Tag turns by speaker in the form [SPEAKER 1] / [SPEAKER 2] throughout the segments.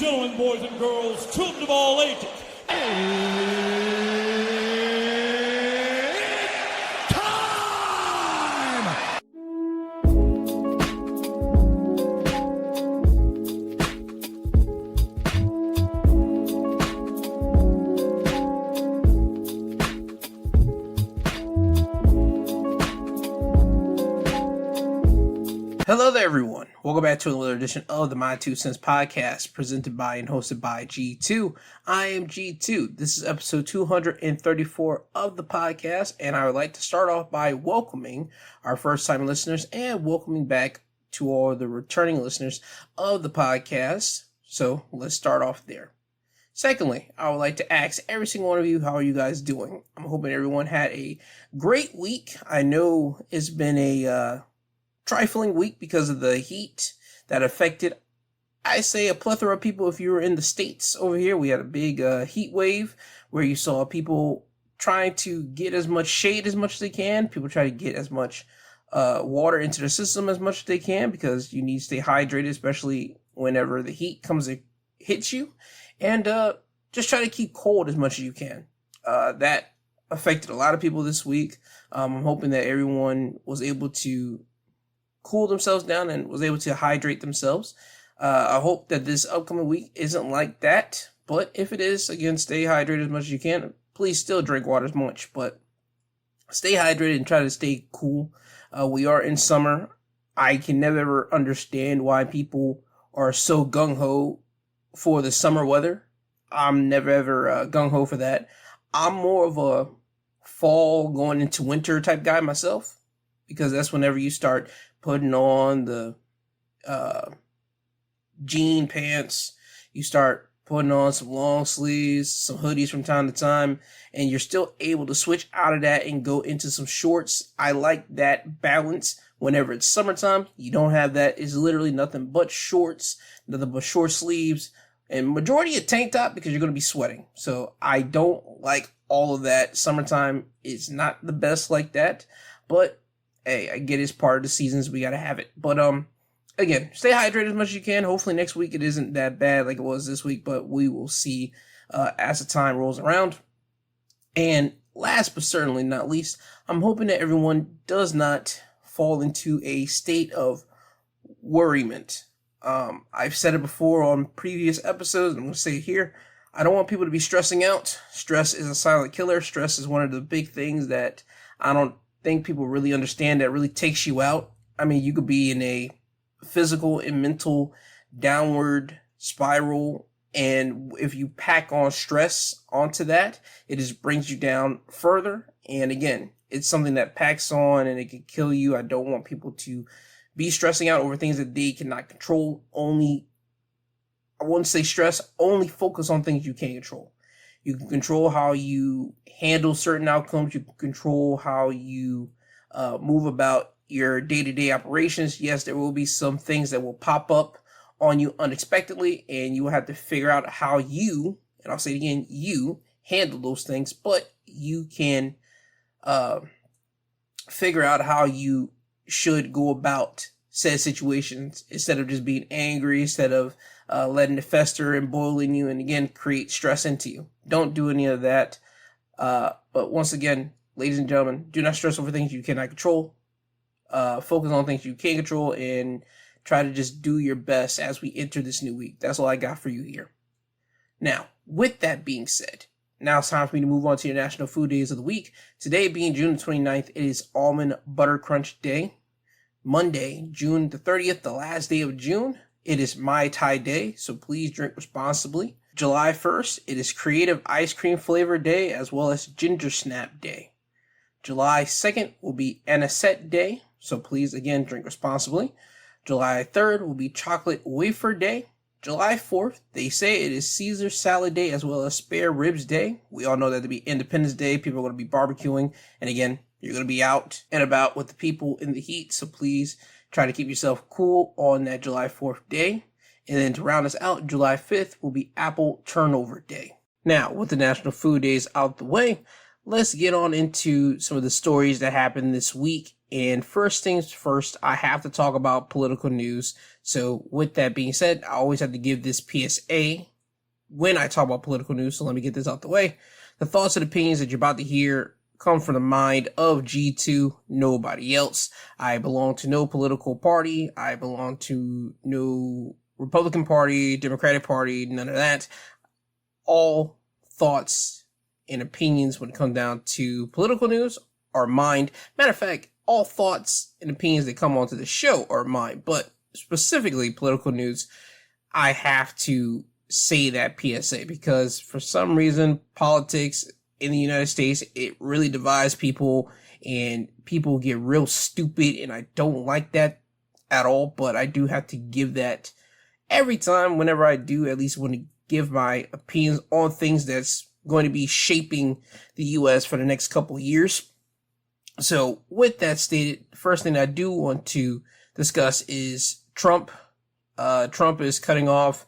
[SPEAKER 1] gentlemen, boys and girls, children of all ages.
[SPEAKER 2] Hello there, everyone. Welcome back to another edition of the My Two Cents podcast, presented by and hosted by G2. I am G2. This is episode 234 of the podcast, and I would like to start off by welcoming our first-time listeners and welcoming back to all the returning listeners of the podcast. So let's start off there. Secondly, I would like to ask every single one of you, how are you guys doing? I'm hoping everyone had a great week. I know it's been a trifling week because of the heat that affected, I say, a plethora of people. If you were in the States over here, we had a big heat wave where you saw people trying to get as much shade as much as they can. People try to get as much water into the system as much as they can because you need to stay hydrated, especially whenever the heat comes and hits you. And just try to keep cold as much as you can. That affected a lot of people this week. I'm hoping that everyone was able to cool themselves down and was able to hydrate themselves. I hope that this upcoming week isn't like that, but if it is, again, stay hydrated as much as you can. Please still drink water as much, but stay hydrated and try to stay cool. We are in summer. I can never ever understand why people are so gung-ho for the summer weather. I'm never ever gung-ho for that. I'm more of a fall going into winter type guy myself, because that's whenever you start putting on the jean pants, you start putting on some long sleeves, some hoodies from time to time, and you're still able to switch out of that and go into some shorts. I like that balance. Whenever it's summertime, you don't have that. It's literally nothing but shorts, nothing but short sleeves, and majority of tank top because you're going to be sweating. So I don't like all of that. Summertime is not the best like that, but hey, I get it's part of the seasons. We got to have it. But again, stay hydrated as much as you can. Hopefully next week it isn't that bad like it was this week, but we will see as the time rolls around. And last but certainly not least, I'm hoping that everyone does not fall into a state of worriment. I've said it before on previous episodes. I'm going to say it here. I don't want people to be stressing out. Stress is a silent killer. Stress is one of the big things that I don't think people really understand, that really takes you out. I mean, you could be in a physical and mental downward spiral, and if you pack on stress onto that, it just brings you down further. And again, it's something that packs on and it can kill you. I don't want people to be stressing out over things that they cannot control. I wouldn't say stress, only focus on things you can control. You can control how you handle certain outcomes. You can control how you move about your day-to-day operations. Yes, there will be some things that will pop up on you unexpectedly, and you will have to figure out how you, and I'll say it again, you handle those things, but you can figure out how you should go about said situations instead of just being angry, instead of letting it fester and boil in you and again create stress into you. Don't do any of that. But once again, ladies and gentlemen, do not stress over things you cannot control. Focus on things you can control and try to just do your best as we enter this new week. That's all I got for you here. Now, with that being said, now it's time for me to move on to your National Food Days of the week. Today being June 29th, it is Almond Butter Crunch Day. Monday, June the 30th, the last day of June, it is Mai Tai Day, so please drink responsibly. July 1st, it is Creative Ice Cream Flavor Day as well as Ginger Snap Day. July 2nd will be Anisette Day, so please again drink responsibly. July 3rd will be Chocolate Wafer Day. July 4th, they say it is Caesar Salad Day as well as Spare Ribs Day. We all know that to be Independence Day. People are going to be barbecuing. And again, you're going to be out and about with the people in the heat. So please try to keep yourself cool on that July 4th day. And then to round us out, July 5th will be Apple Turnover Day. Now, with the National Food Days out the way, let's get on into some of the stories that happened this week And first things first, I have to talk about political news. So with that being said, I always have to give this PSA when I talk about political news. So let me get this out the way. The thoughts and opinions that you're about to hear come from the mind of G2, nobody else. I belong to no political party. I belong to no Republican Party, Democratic Party, none of that. All thoughts and opinions when it comes down to political news are mine. Matter of fact, all thoughts and opinions that come onto the show are mine, but specifically political news, I have to say that PSA because for some reason, politics in the United States, it really divides people and people get real stupid, and I don't like that at all, but I do have to give that every time whenever I do at least want to give my opinions on things that's going to be shaping the U.S. for the next couple of years. So with that stated, the first thing I do want to discuss is Trump. Trump is cutting off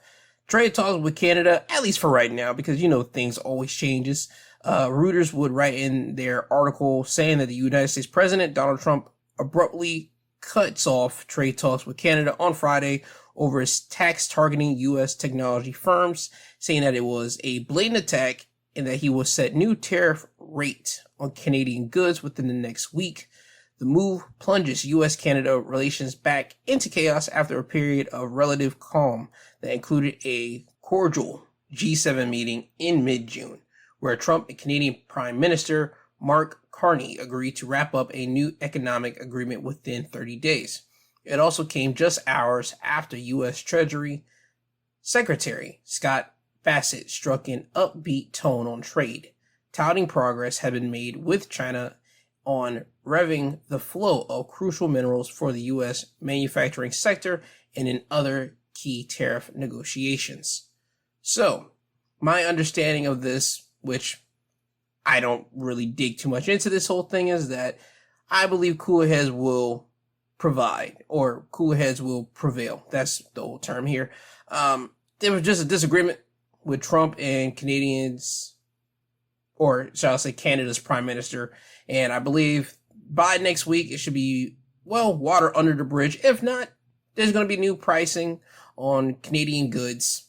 [SPEAKER 2] trade talks with Canada, at least for right now, because, things always changes. Reuters would write in their article saying that the United States President, Donald Trump, abruptly cuts off trade talks with Canada on Friday over his tax targeting U.S. technology firms, saying that it was a blatant attack and that he will set new tariff rate on Canadian goods within the next week. The move plunges U.S.-Canada relations back into chaos after a period of relative calm that included a cordial G7 meeting in mid-June, where Trump and Canadian Prime Minister Mark Carney agreed to wrap up a new economic agreement within 30 days. It also came just hours after U.S. Treasury Secretary Scott Bassett struck an upbeat tone on trade, touting progress had been made with China on revving the flow of crucial minerals for the U.S. manufacturing sector and in other key tariff negotiations. So, my understanding of this, which I don't really dig too much into this whole thing, is that I believe cooler heads will provide, or cooler heads will prevail. That's the old term here. There was just a disagreement with Trump and Canadians, or shall I say Canada's Prime Minister, and I believe by next week it should be, water under the bridge. If not, there's going to be new pricing on Canadian goods.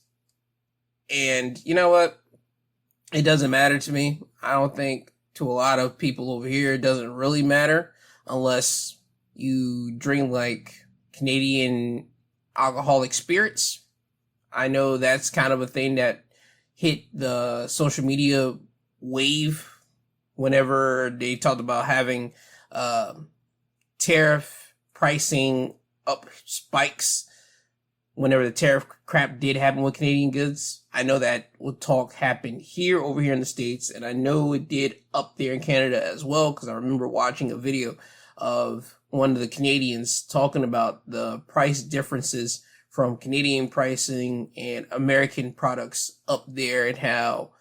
[SPEAKER 2] And you know what? It doesn't matter to me. I don't think to a lot of people over here it doesn't really matter unless you drink like Canadian alcoholic spirits. I know that's kind of a thing that hit the social media wave whenever they talked about having tariff pricing up spikes whenever the tariff crap did happen with Canadian goods. I know that talk happened over here in the States, and I know it did up there in Canada as well, because I remember watching a video of one of the Canadians talking about the price differences from Canadian pricing and American products up there, and how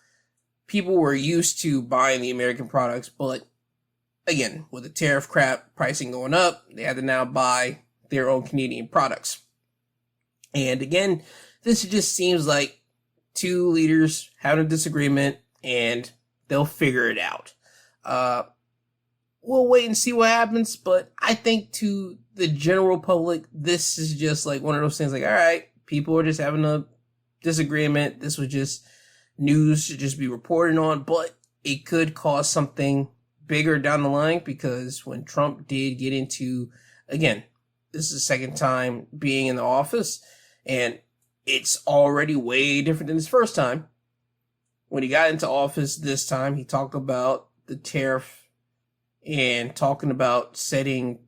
[SPEAKER 2] people were used to buying the American products, but again, with the tariff crap pricing going up, they had to now buy their own Canadian products. And again, this just seems like two leaders having a disagreement, and they'll figure it out. We'll wait and see what happens, but I think to the general public, this is just like one of those things like, all right, people are just having a disagreement. This was just news to just be reported on, but it could cause something bigger down the line, because when Trump did get into, again, this is the second time being in the office, and it's already way different than his first time. When he got into office this time, he talked about the tariff and talking about setting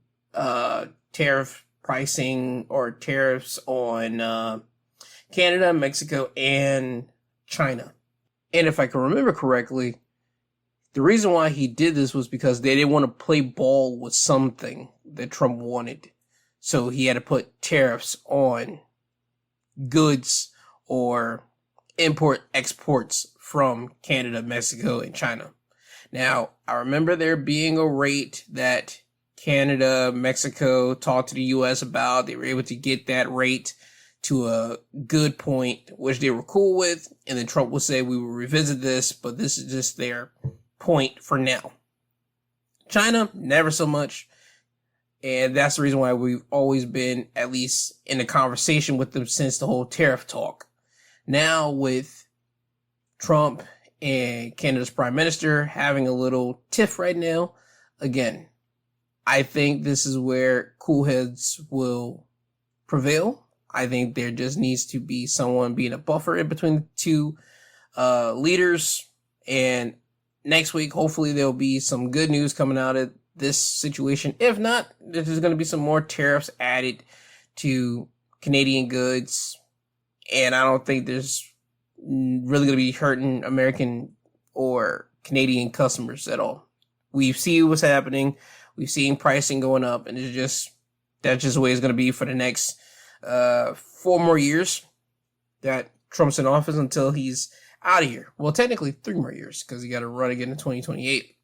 [SPEAKER 2] tariff pricing or tariffs on Canada, Mexico, and China. And if I can remember correctly, the reason why he did this was because they didn't want to play ball with something that Trump wanted. So he had to put tariffs on goods or exports from Canada, Mexico, and China. Now, I remember there being a rate that Canada, Mexico talked to the U.S. about. They were able to get that rate to a good point, which they were cool with. And then Trump will say, we will revisit this, but this is just their point for now. China, never so much. And that's the reason why we've always been at least in a conversation with them since the whole tariff talk. Now with Trump and Canada's Prime Minister having a little tiff right now, again, I think this is where cool heads will prevail. I think there just needs to be someone being a buffer in between the two leaders. And next week, hopefully there'll be some good news coming out of this situation. If not, there's going to be some more tariffs added to Canadian goods. And I don't think there's really going to be hurting American or Canadian customers at all. We've seen what's happening. We've seen pricing going up, and that's just the way it's going to be for the next 4 more years that Trump's in office until he's out of here. Well, technically 3 more years because he got to run again in 2028.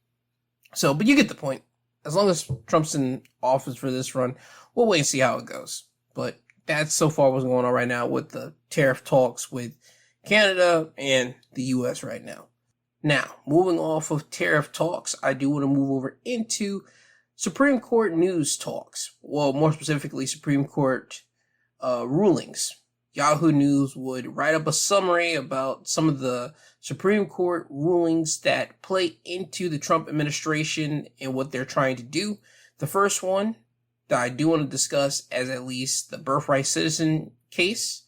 [SPEAKER 2] So, but you get the point. As long as Trump's in office for this run, we'll wait and see how it goes. But that's so far what's going on right now with the tariff talks with Canada and the U.S. right now. Now, moving off of tariff talks, I do want to move over into Supreme Court news talks. Well, more specifically, Supreme Court rulings. Yahoo News would write up a summary about some of the Supreme Court rulings that play into the Trump administration and what they're trying to do. The first one that I do want to discuss as at least the birthright citizen case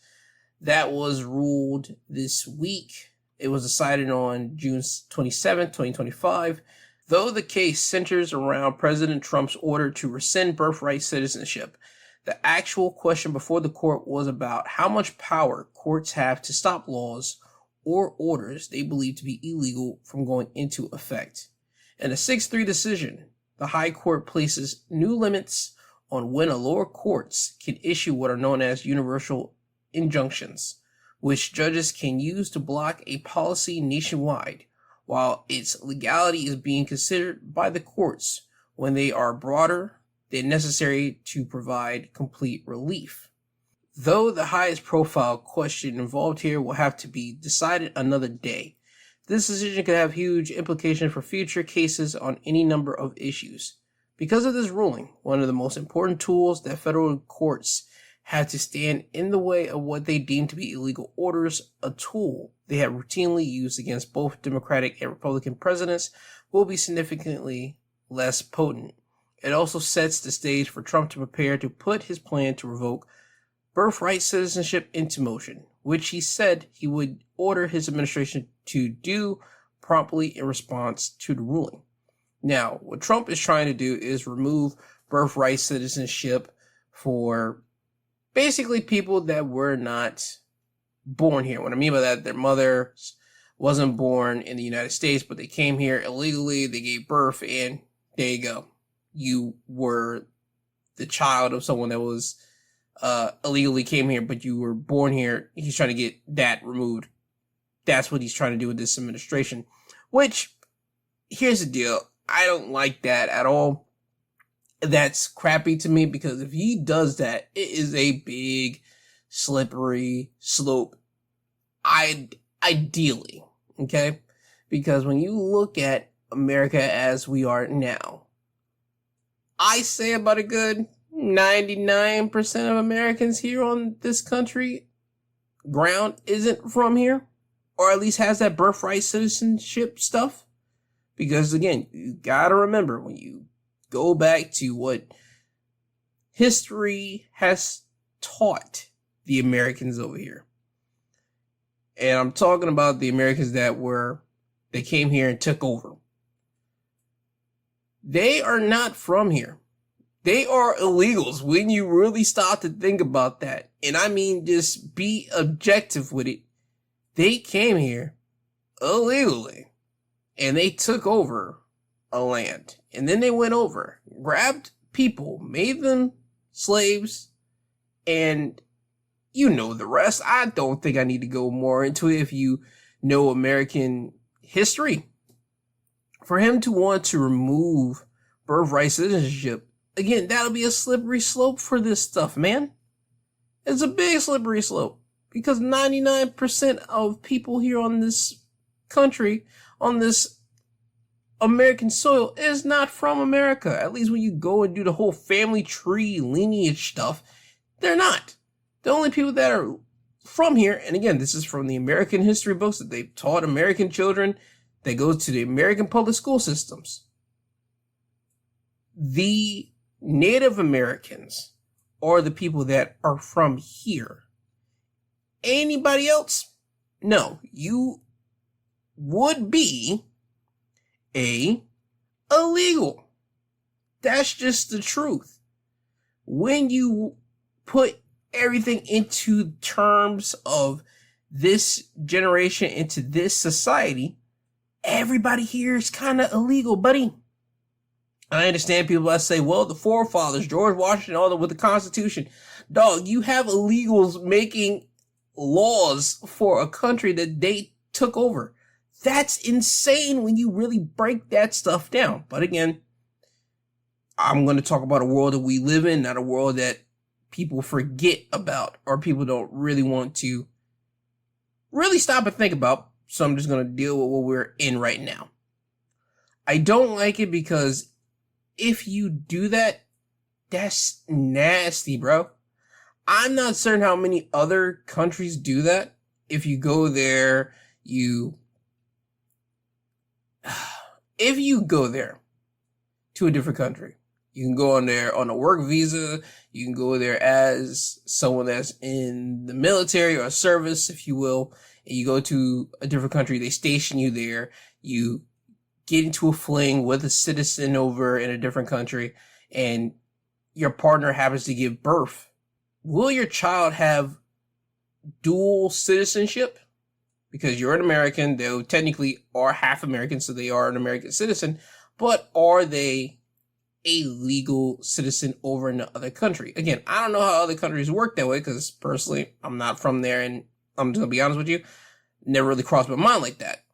[SPEAKER 2] that was ruled this week. It was decided on June 27, 2025. Though the case centers around President Trump's order to rescind birthright citizenship, the actual question before the court was about how much power courts have to stop laws or orders they believe to be illegal from going into effect. In a 6-3 decision, the High Court places new limits on when a lower courts can issue what are known as universal injunctions, which judges can use to block a policy nationwide, while its legality is being considered by the courts when they are broader than necessary to provide complete relief. Though the highest profile question involved here will have to be decided another day, this decision could have huge implications for future cases on any number of issues. Because of this ruling, one of the most important tools that federal courts have to stand in the way of what they deem to be illegal orders, a tool they have routinely used against both Democratic and Republican presidents, will be significantly less potent. It also sets the stage for Trump to prepare to put his plan to revoke birthright citizenship into motion, which he said he would order his administration to do promptly in response to the ruling. Now, what Trump is trying to do is remove birthright citizenship for basically people that were not born here. What I mean by that, their mother wasn't born in the United States, but they came here illegally, they gave birth, and there you go. You were the child of someone that was illegally came here, but you were born here. He's trying to get that removed. That's what he's trying to do with this administration. Which, here's the deal. I don't like that at all. That's crappy to me because if he does that, it is a big, slippery slope. Ideally, okay? Because when you look at America as we are now, I say about a good 99% of Americans here on this country ground isn't from here, or at least has that birthright citizenship stuff. Because again, you gotta remember when you go back to what history has taught the Americans over here. And I'm talking about the Americans that came here and took over. They are not from here. They are illegals when you really stop to think about that. And I mean, just be objective with it. They came here illegally and they took over a land. And then they went over, grabbed people, made them slaves, and you know the rest. I don't think I need to go more into it if you know American history. For him to want to remove birthright citizenship, again, that'll be a slippery slope for this stuff, man. It's a big slippery slope because 99% of people here on this country, on this American soil is not from America. At least when you go and do the whole family tree lineage stuff, they're not. The only people that are from here, and again, this is from the American history books that they've taught American children that go to the American public school systems. The Native Americans are the people that are from here. Anybody else? No, you would be illegal. That's just the truth. When you put everything into terms of this generation, into this society, everybody here is kind of illegal, buddy. I understand people that say, well, the forefathers, George Washington, all that with the Constitution. Dog, you have illegals making laws for a country that they took over. That's insane when you really break that stuff down. But again, I'm going to talk about a world that we live in, not a world that people forget about or people don't really want to really stop and think about. So I'm just going to deal with what we're in right now. I don't like it because if you do that, that's nasty, bro. I'm not certain how many other countries do that. If you go there, if you go there to a different country, you can go on there on a work visa. You can go there as someone that's in the military or service, if you will. And you go to a different country. They station you there. You get into a fling with a citizen over in a different country, and your partner happens to give birth. Will your child have dual citizenship? Because you're an American, they technically are half American, so they are an American citizen, but are they a legal citizen over in the other country? Again, I don't know how other countries work that way, because personally, I'm not from there, and I'm just gonna be honest with you, never really crossed my mind like that.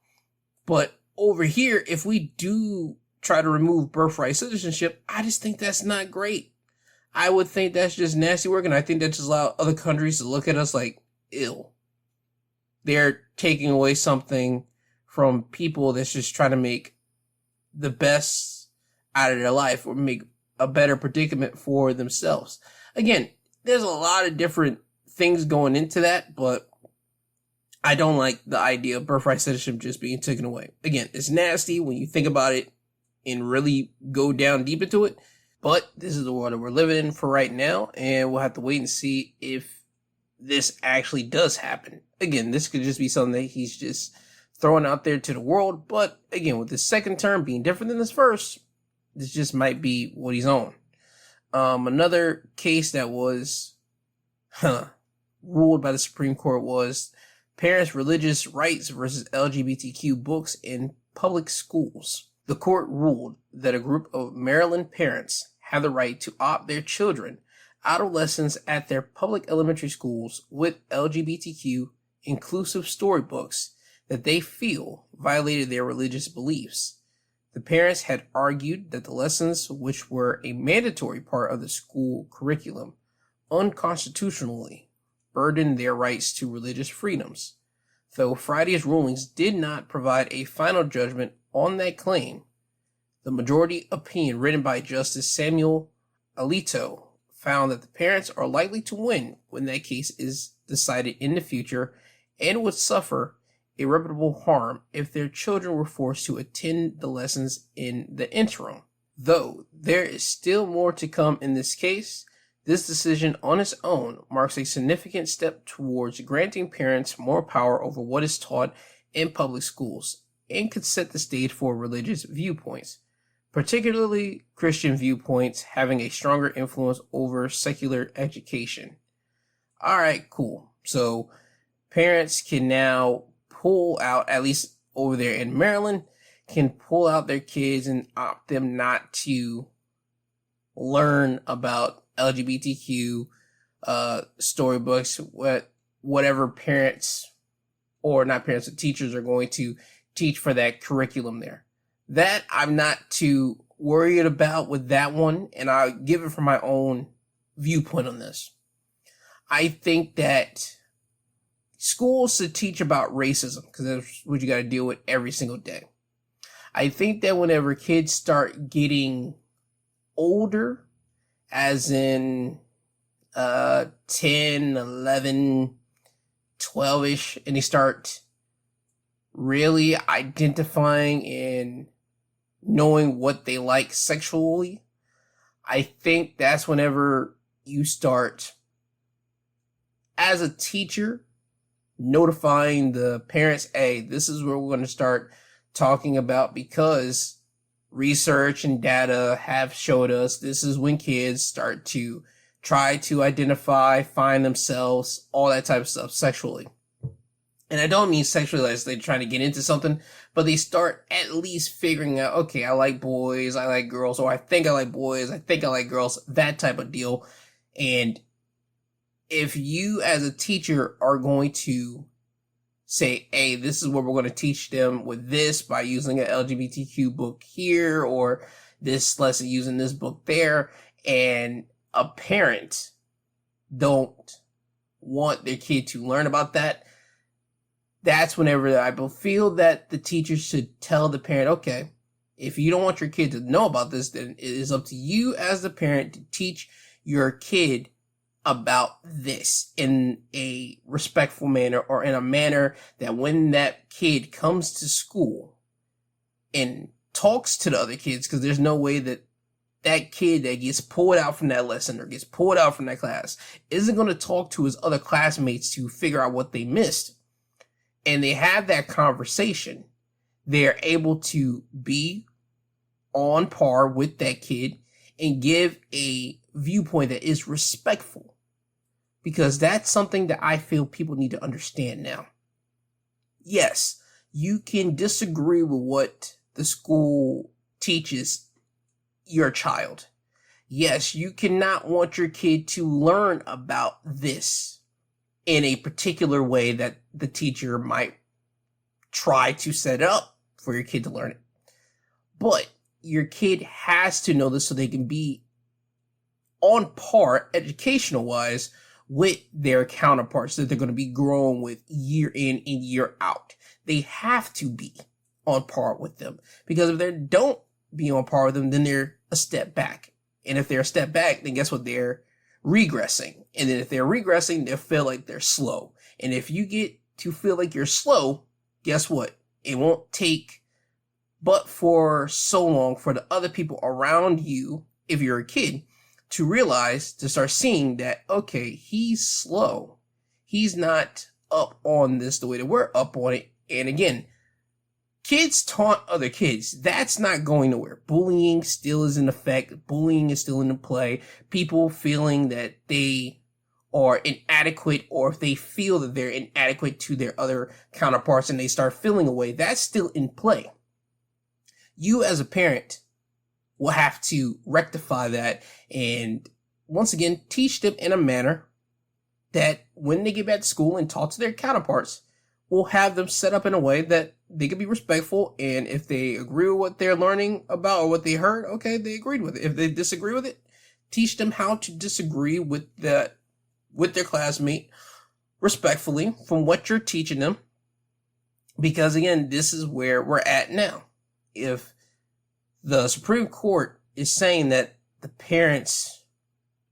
[SPEAKER 2] But over here, if we do try to remove birthright citizenship, I just think that's not great. I would think that's just nasty work, and I think that just allows other countries to look at us like, ew. They're taking away something from people that's just trying to make the best out of their life or make a better predicament for themselves. Again, there's a lot of different things going into that, but I don't like the idea of birthright citizenship just being taken away. Again, it's nasty when you think about it and really go down deep into it, but this is the world that we're living in for right now, and we'll have to wait and see if this actually does happen. Again, this could just be something that he's just throwing out there to the world, but again, with his second term being different than his first, this just might be what he's on. Another case that was ruled by the Supreme Court was parents' religious rights versus LGBTQ books in public schools. The court ruled that a group of Maryland parents have the right to opt their children out of lessons at their public elementary schools with LGBTQ inclusive storybooks that they feel violated their religious beliefs. The parents had argued that the lessons, which were a mandatory part of the school curriculum, unconstitutionally burdened their rights to religious freedoms. Though Friday's rulings did not provide a final judgment on that claim, the majority opinion written by Justice Samuel Alito found that the parents are likely to win when that case is decided in the future and would suffer irreparable harm if their children were forced to attend the lessons in the interim. Though there is still more to come in this case, this decision on its own marks a significant step towards granting parents more power over what is taught in public schools and could set the stage for religious viewpoints, particularly Christian viewpoints having a stronger influence over secular education. All right, cool. So parents can now pull out, at least over there in Maryland, can pull out their kids and opt them not to learn about LGBTQ storybooks, whatever parents, or not parents, but teachers are going to teach for that curriculum there. That I'm not too worried about with that one, and I'll give it from my own viewpoint on this. I think that schools should teach about racism because that's what you got to deal with every single day. I think that whenever kids start getting older, as in 10, 11, 12ish, and they start really identifying and knowing what they like sexually, I think that's whenever you start, as a teacher, notifying the parents, hey, this is where we're going to start talking about, because research and data have showed us this is when kids start to try to identify, find themselves, all that type of stuff sexually. And I don't mean sexually as they're trying to get into something, but they start at least figuring out, okay, I like boys, I like girls, or I think I like boys, I think I like girls, that type of deal. And if you as a teacher are going to say, hey, this is what we're going to teach them with this by using an LGBTQ book here, or this lesson using this book there, and a parent don't want their kid to learn about that, that's whenever I feel that the teacher should tell the parent, okay, if you don't want your kid to know about this, then it is up to you as the parent to teach your kid about this in a respectful manner, or in a manner that when that kid comes to school and talks to the other kids, because there's no way that that kid that gets pulled out from that lesson or gets pulled out from that class isn't going to talk to his other classmates to figure out what they missed. And they have that conversation, they're able to be on par with that kid and give a viewpoint that is respectful. Because that's something that I feel people need to understand now. Yes, you can disagree with what the school teaches your child. Yes, you cannot want your kid to learn about this in a particular way that the teacher might try to set up for your kid to learn it. But your kid has to know this so they can be on par educational wise with their counterparts that they're going to be growing with year in and year out. They have to be on par with them, because if they don't be on par with them, then they're a step back. And if they're a step back, then guess what? They're regressing. And then if they're regressing, they'll feel like they're slow. And if you get to feel like you're slow, guess what? It won't take but for so long for the other people around you, if you're a kid, to realize, to start seeing that, okay, he's slow. He's not up on this the way that we're up on it. And again, kids taunt other kids. That's not going nowhere. Bullying still is in effect. Bullying is still in play. People feeling that they are inadequate, or if they feel that they're inadequate to their other counterparts and they start feeling away, that's still in play. You as a parent will have to rectify that and once again teach them in a manner that when they get back to school and talk to their counterparts, will have them set up in a way that they can be respectful, and if they agree with what they're learning about or what they heard, okay, they agreed with it. If they disagree with it, teach them how to disagree with their classmate respectfully from what you're teaching them. Because again, this is where we're at now. If the Supreme Court is saying that the parents,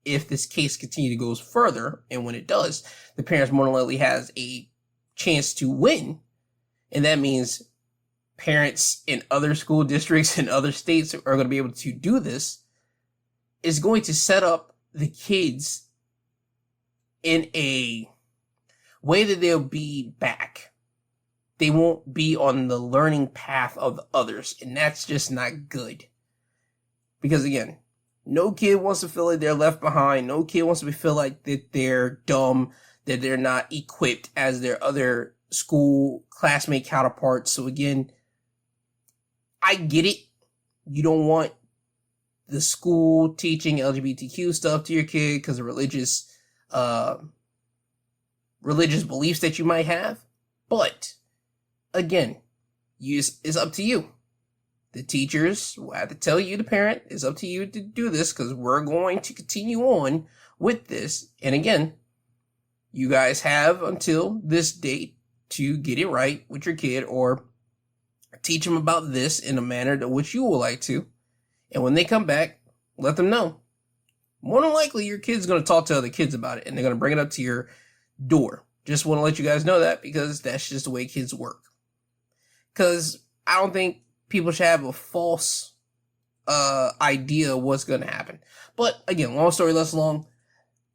[SPEAKER 2] if this case continues to go further, and when it does, the parents more than likely has a chance to win, and that means parents in other school districts in other states are going to be able to do this, is going to set up the kids in a way that they'll be back. They won't be on the learning path of the others, and that's just not good. Because again, no kid wants to feel like they're left behind. No kid wants to feel like that they're dumb, that they're not equipped as their other school classmate counterparts. So again, I get it. You don't want the school teaching LGBTQ stuff to your kid because of religious beliefs that you might have. But again, it's up to you. The teachers will have to tell you, the parent, it's up to you to do this because we're going to continue on with this. And again, you guys have until this date to get it right with your kid, or Teach them about this in a manner to which you would like to. And when they come back, let them know. More than likely, your kid's going to talk to other kids about it, and they're going to bring it up to your door. Just want to let you guys know that, because that's just the way kids work. Because I don't think people should have a false idea of what's going to happen. But again, long story less long,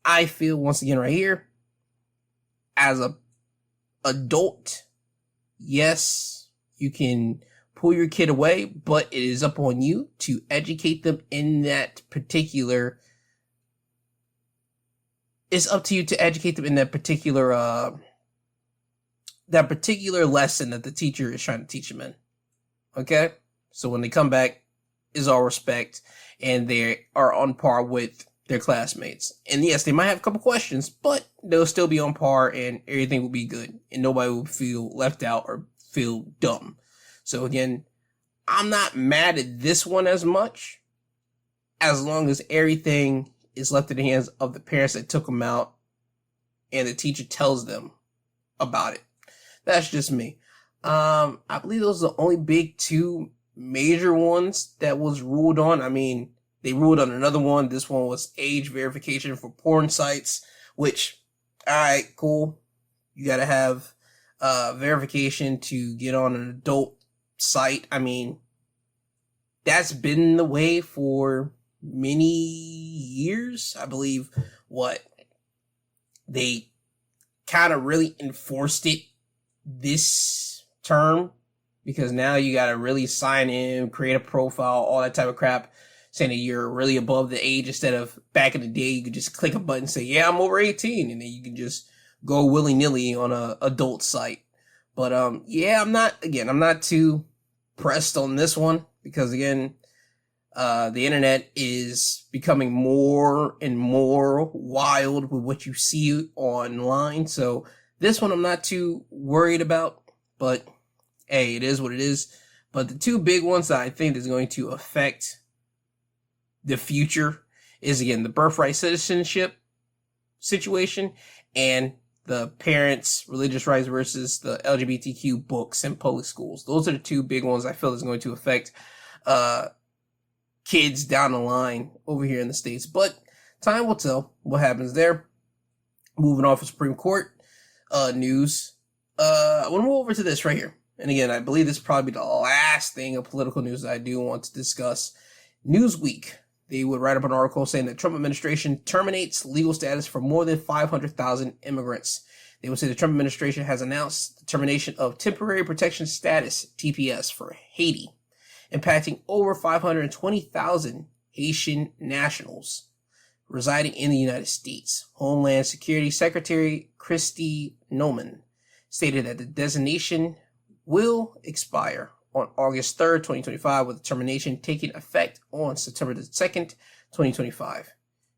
[SPEAKER 2] I feel once again right here, as a adult, yes, you can pull your kid away, but it is up on you to educate them in that particular. It's up to you to educate them in that particular lesson that the teacher is trying to teach them in. Okay? So when they come back, is all respect, and they are on par with their classmates. And yes, they might have a couple questions, but they'll still be on par, and everything will be good, and nobody will feel left out or feel dumb. So again, I'm not mad at this one as much, as long as everything is left in the hands of the parents that took them out, and the teacher tells them about it. That's just me. I believe those are the only big two major ones that was ruled on. I mean, they ruled on another one. This one was age verification for porn sites, which, alright, cool. You gotta have verification to get on an adult site. I mean, that's been the way for many years. I believe they kind of really enforced it this term, because now you gotta really sign in, create a profile, all that type of crap, saying that you're really above the age, instead of back in the day you could just click a button and say, yeah, I'm over 18, and then you can just go willy-nilly on a adult site. But yeah, I'm not too pressed on this one, because again, the internet is becoming more and more wild with what you see online. So this one I'm not too worried about, but hey, it is what it is. But the two big ones that I think is going to affect the future is, again, the birthright citizenship situation and the parents' religious rights versus the LGBTQ books in public schools. Those are the two big ones I feel is going to affect kids down the line over here in the States. But time will tell what happens there. Moving off of Supreme Court news, I want to move over to this right here. And again, I believe this is probably the last thing of political news that I do want to discuss. Newsweek, they would write up an article saying that Trump administration terminates legal status for more than 500,000 immigrants. They would say the Trump administration has announced the termination of temporary protection status, TPS, for Haiti, impacting over 520,000 Haitian nationals residing in the United States. Homeland Security Secretary Kristi Noem stated that the designation will expire on August 3rd, 2025, with the termination taking effect on September 2nd, 2025.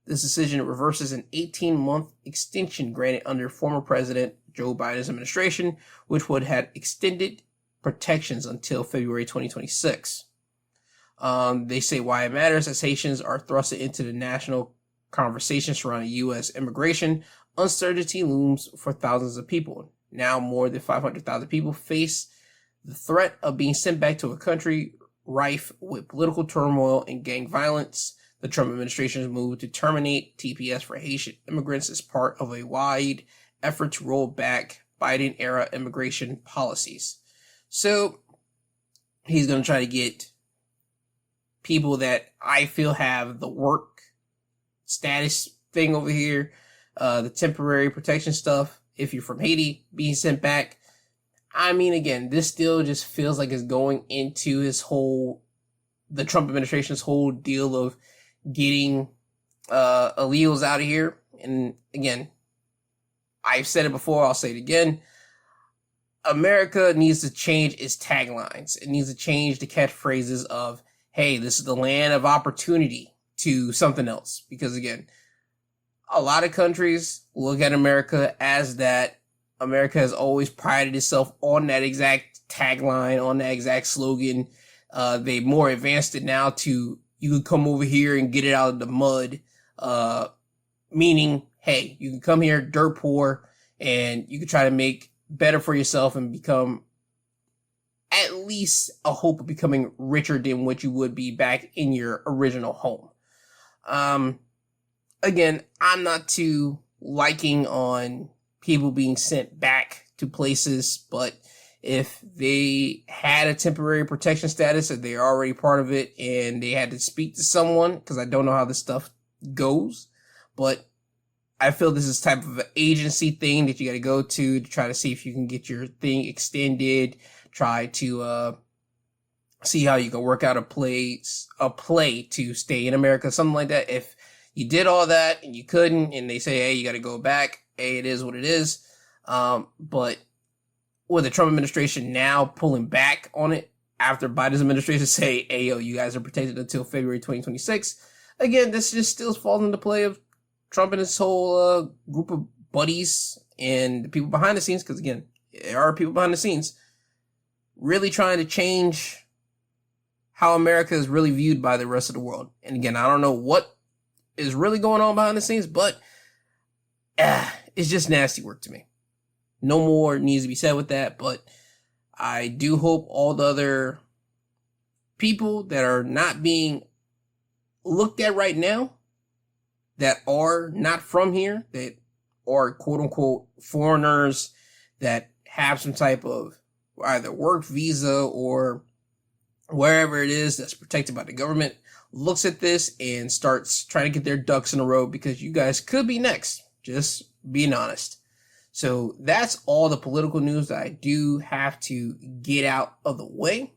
[SPEAKER 2] This decision reverses an 18-month extension granted under former President Joe Biden's administration, which would have extended protections until February 2026. They say why it matters, as Haitians are thrust into the national conversation surrounding U.S. immigration. Uncertainty looms for thousands of people. Now more than 500,000 people face the threat of being sent back to a country rife with political turmoil and gang violence. The Trump administration's move to terminate TPS for Haitian immigrants is part of a wide effort to roll back Biden-era immigration policies. So he's going to try to get people that I feel have the work status thing over here, the temporary protection stuff. If you're from Haiti, being sent back. I mean, again, this still just feels like it's going into the Trump administration's whole deal of getting illegals out of here. And again, I've said it before, I'll say it again. America needs to change its taglines. It needs to change the catchphrases of, hey, this is the land of opportunity, to something else. Because again, a lot of countries look at America as that. America has always prided itself on that exact tagline, on that exact slogan. They more advanced it now to, you can come over here and get it out of the mud. Meaning, hey, you can come here dirt poor and you can try to make better for yourself and become at least a hope of becoming richer than what you would be back in your original home. Again, I'm not too liking on people being sent back to places, but if they had a temporary protection status, if they're already part of it and they had to speak to someone, because I don't know how this stuff goes, but I feel this is type of an agency thing that you got to go to try to see if you can get your thing extended, try to see how you can work out a play to stay in America, something like that. If you did all that and you couldn't, and they say, hey, you got to go back, hey, it is what it is. But with the Trump administration now pulling back on it after Biden's administration say, hey, yo, you guys are protected until February 2026. Again, this just still falls into play of Trump and his whole group of buddies and the people behind the scenes, because again, there are people behind the scenes really trying to change how America is really viewed by the rest of the world. And again, I don't know what is really going on behind the scenes, but it's just nasty work to me. No more needs to be said with that, but I do hope all the other people that are not being looked at right now, that are not from here, that are quote unquote foreigners, that have some type of either work visa or wherever it is that's protected by the government, looks at this and starts trying to get their ducks in a row, because you guys could be next. Just being honest. So that's all the political news that I do have to get out of the way.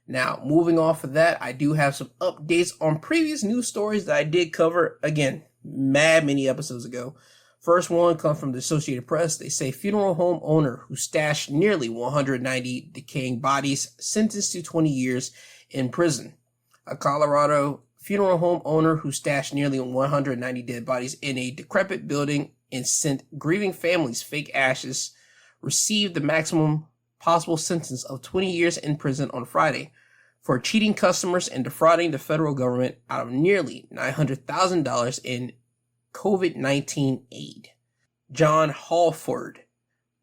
[SPEAKER 2] Now, moving off of that, I do have some updates on previous news stories that I did cover, again, many episodes ago. First one comes from the Associated Press. They say funeral home owner who stashed nearly 190 decaying bodies sentenced to 20 years in prison. A Colorado funeral home owner who stashed nearly 190 dead bodies in a decrepit building and sent grieving families fake ashes received the maximum possible sentence of 20 years in prison on Friday for cheating customers and defrauding the federal government out of nearly $900,000 in COVID-19 aid. John Halford,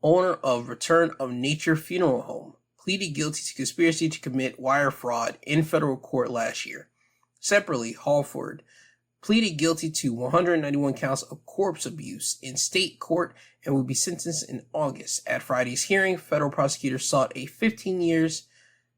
[SPEAKER 2] owner of Return of Nature Funeral Home, pleaded guilty to conspiracy to commit wire fraud in federal court last year. Separately, Halford pleaded guilty to 191 counts of corpse abuse in state court and will be sentenced in August. At Friday's hearing, federal prosecutors sought a 15 years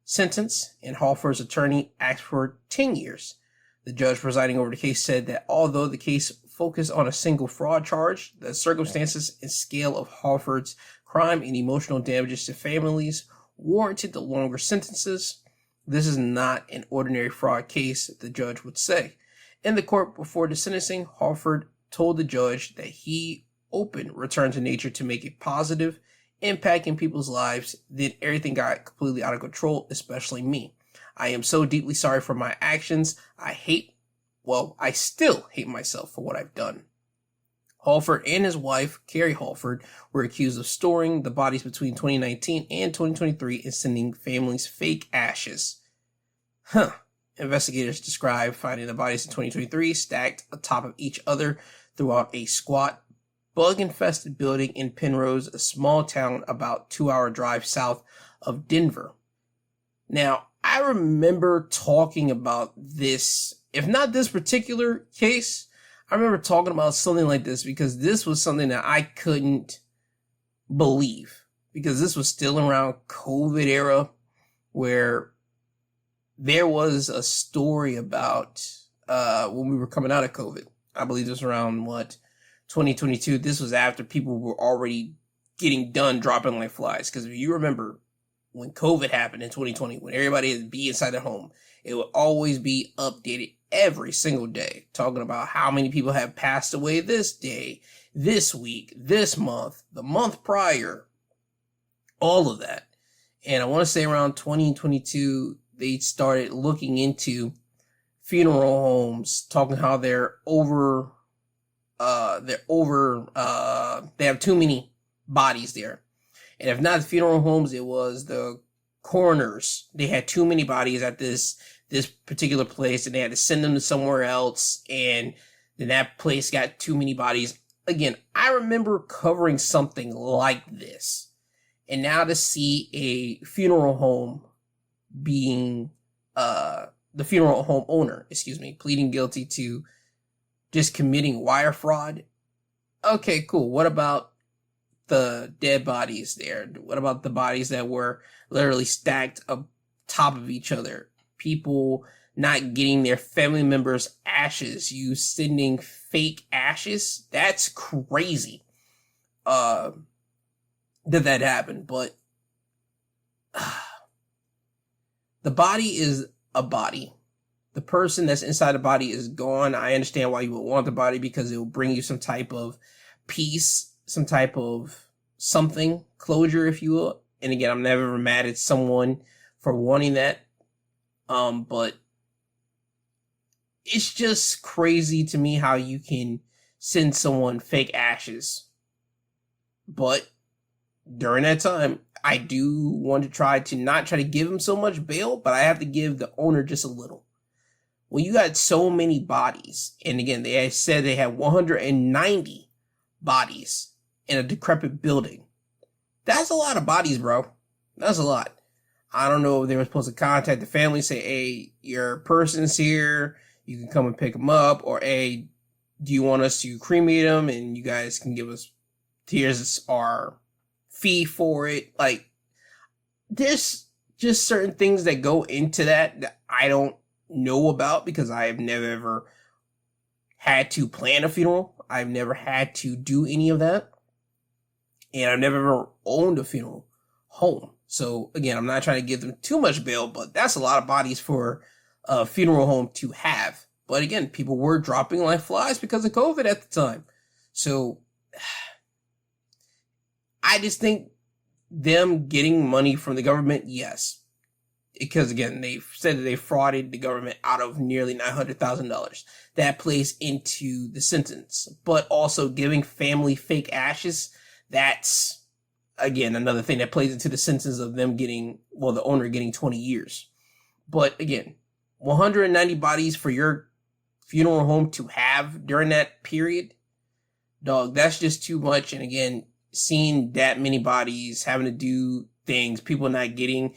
[SPEAKER 2] sentence, and Halford's attorney asked for 10 years. The judge presiding over the case said that although the case focused on a single fraud charge, the circumstances and scale of Halford's crime and emotional damages to families warranted the longer sentences. This is not an ordinary fraud case, the judge would say. In the court before the sentencing, Halford told the judge that he opened Return to Nature to make a positive impact in people's lives. Then everything got completely out of control, especially me. I am so deeply sorry for my actions. I still hate myself for what I've done. Halford and his wife, Carrie Halford, were accused of storing the bodies between 2019 and 2023 and sending families fake ashes. Investigators describe finding the bodies in 2023 stacked atop of each other throughout a squat, bug-infested building in Penrose, a small town about 2-hour drive south of Denver. Now, I remember talking about this, if not this particular case, I remember talking about something like this because this was something that I couldn't believe, because this was still around COVID era where there was a story about when we were coming out of COVID. I believe this was around 2022. This was after people were already getting done dropping like flies. Because if you remember when COVID happened in 2020, when everybody had to be inside their home, it would always be updated every single day, talking about how many people have passed away this day, this week, this month, the month prior, all of that. And I want to say around 2022, they started looking into funeral homes, talking how they have too many bodies there. And if not the funeral homes, it was the coroners. They had too many bodies at this particular place, and they had to send them to somewhere else, and then that place got too many bodies. Again, I remember covering something like this. And now to see a funeral home being the funeral home owner, pleading guilty to just committing wire fraud. Okay, cool. What about the dead bodies there? What about the bodies that were literally stacked up top of each other? People not getting their family members' ashes, you sending fake ashes? That's crazy. That happened, but the body is a body. The person that's inside the body is gone. I understand why you would want the body, because it will bring you some type of peace, some type of something, closure, if you will. And again, I'm never mad at someone for wanting that. But it's just crazy to me how you can send someone fake ashes. But during that time, I do want to try to not try to give him so much bail, but I have to give the owner just a little. When you got so many bodies, and again, they said they had 190 bodies in a decrepit building. That's a lot of bodies, bro. That's a lot. I don't know if they were supposed to contact the family, say, hey, your person's here, you can come and pick them up, or hey, do you want us to cremate them and you guys can give us here's our fee for it. Like, there's just certain things that go into that I don't know about, because I have never ever had to plan a funeral. I've never had to do any of that. And I've never ever owned a funeral home. So again, I'm not trying to give them too much bail, but that's a lot of bodies for a funeral home to have. But again, people were dropping like flies because of COVID at the time. So I just think them getting money from the government, yes. Because again, they said that they frauded the government out of nearly $900,000. That plays into the sentence. But also giving family fake ashes, that's, again, another thing that plays into the sentence of them getting, well, the owner getting 20 years. But again, 190 bodies for your funeral home to have during that period, dog, that's just too much. And again, seeing that many bodies, having to do things, people not getting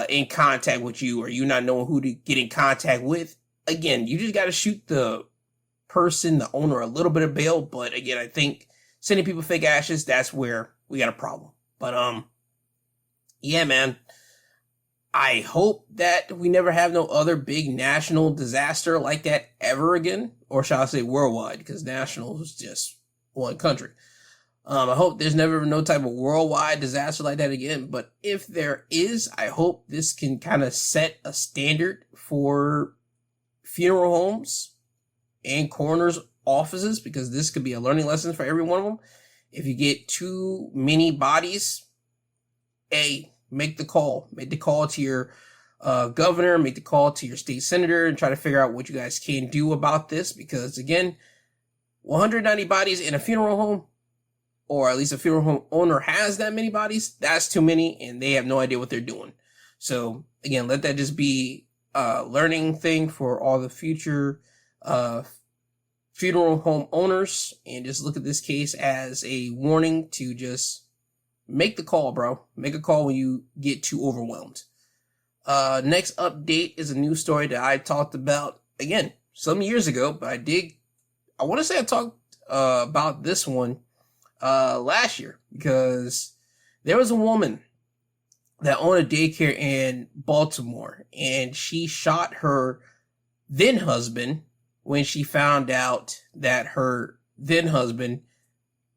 [SPEAKER 2] in contact with you, or you not knowing who to get in contact with. Again, you just got to shoot the person, the owner, a little bit of bail. But again, I think sending people fake ashes, that's where we got a problem. But yeah, man, I hope that we never have no other big national disaster like that ever again, or shall I say worldwide, because national is just one country. I hope there's never no type of worldwide disaster like that again. But if there is, I hope this can kind of set a standard for funeral homes and coroners' offices, because this could be a learning lesson for every one of them. If you get too many bodies, make the call. Make the call to your governor, make the call to your state senator, and try to figure out what you guys can do about this. Because again, 190 bodies in a funeral home, or at least a funeral home owner has that many bodies, that's too many, and they have no idea what they're doing. So again, let that just be a learning thing for all the future funeral home owners, and just look at this case as a warning to just make the call, bro. Make a call when you get too overwhelmed. Next update is a news story that I talked about, again, some years ago, but I want to say I talked about this one last year, because there was a woman that owned a daycare in Baltimore, and she shot her then husband when she found out that her then husband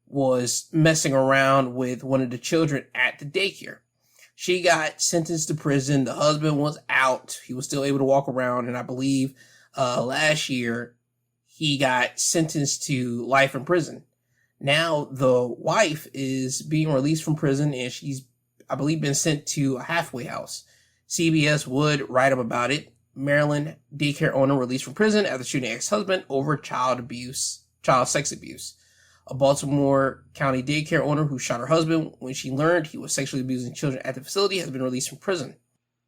[SPEAKER 2] was messing around with one of the children at the daycare. She got sentenced to prison. The husband was out. He was still able to walk around, and I believe last year he got sentenced to life in prison. Now the wife is being released from prison, and she's, I believe, been sent to a halfway house. CBS would write up about it. Maryland daycare owner released from prison after shooting ex-husband over child sex abuse. A Baltimore County daycare owner who shot her husband when she learned he was sexually abusing children at the facility has been released from prison.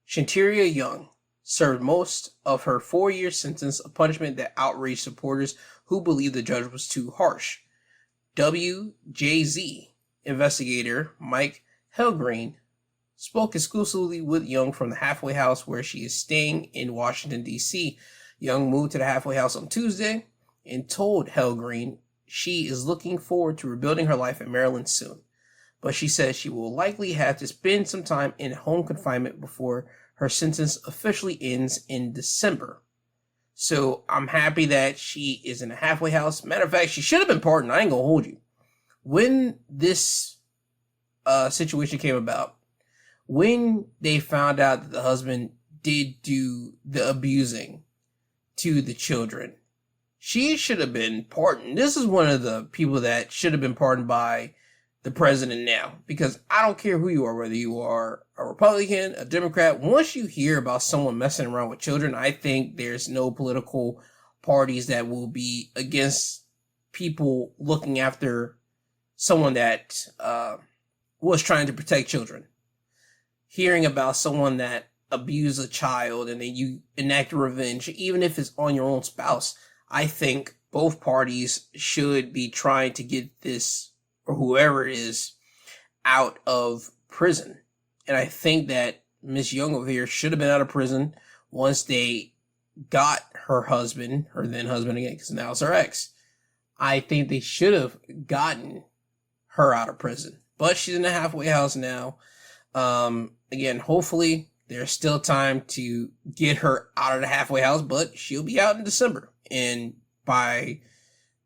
[SPEAKER 2] Shanteari Young served most of her 4-year sentence, a punishment that outraged supporters who believed the judge was too harsh. WJZ investigator Mike Helgreen spoke exclusively with Young from the halfway house where she is staying in Washington, D.C. Young moved to the halfway house on Tuesday and told Hell Green she is looking forward to rebuilding her life in Maryland soon. But she says she will likely have to spend some time in home confinement before her sentence officially ends in December. So I'm happy that she is in a halfway house. Matter of fact, she should have been pardoned. I ain't gonna hold you. When this situation came about, when they found out that the husband did do the abusing to the children, she should have been pardoned. This is one of the people that should have been pardoned by the president now, because I don't care who you are, whether you are a Republican, a Democrat. Once you hear about someone messing around with children, I think there's no political parties that will be against people looking after someone that was trying to protect children. Hearing about someone that abused a child and then you enact revenge, even if it's on your own spouse, I think both parties should be trying to get this, or whoever it is, out of prison. And I think that Miss Young over here should have been out of prison once they got her husband, her then husband again, because now it's her ex. I think they should have gotten her out of prison. But she's in the halfway house now. Again, hopefully there's still time to get her out of the halfway house, but she'll be out in December. And by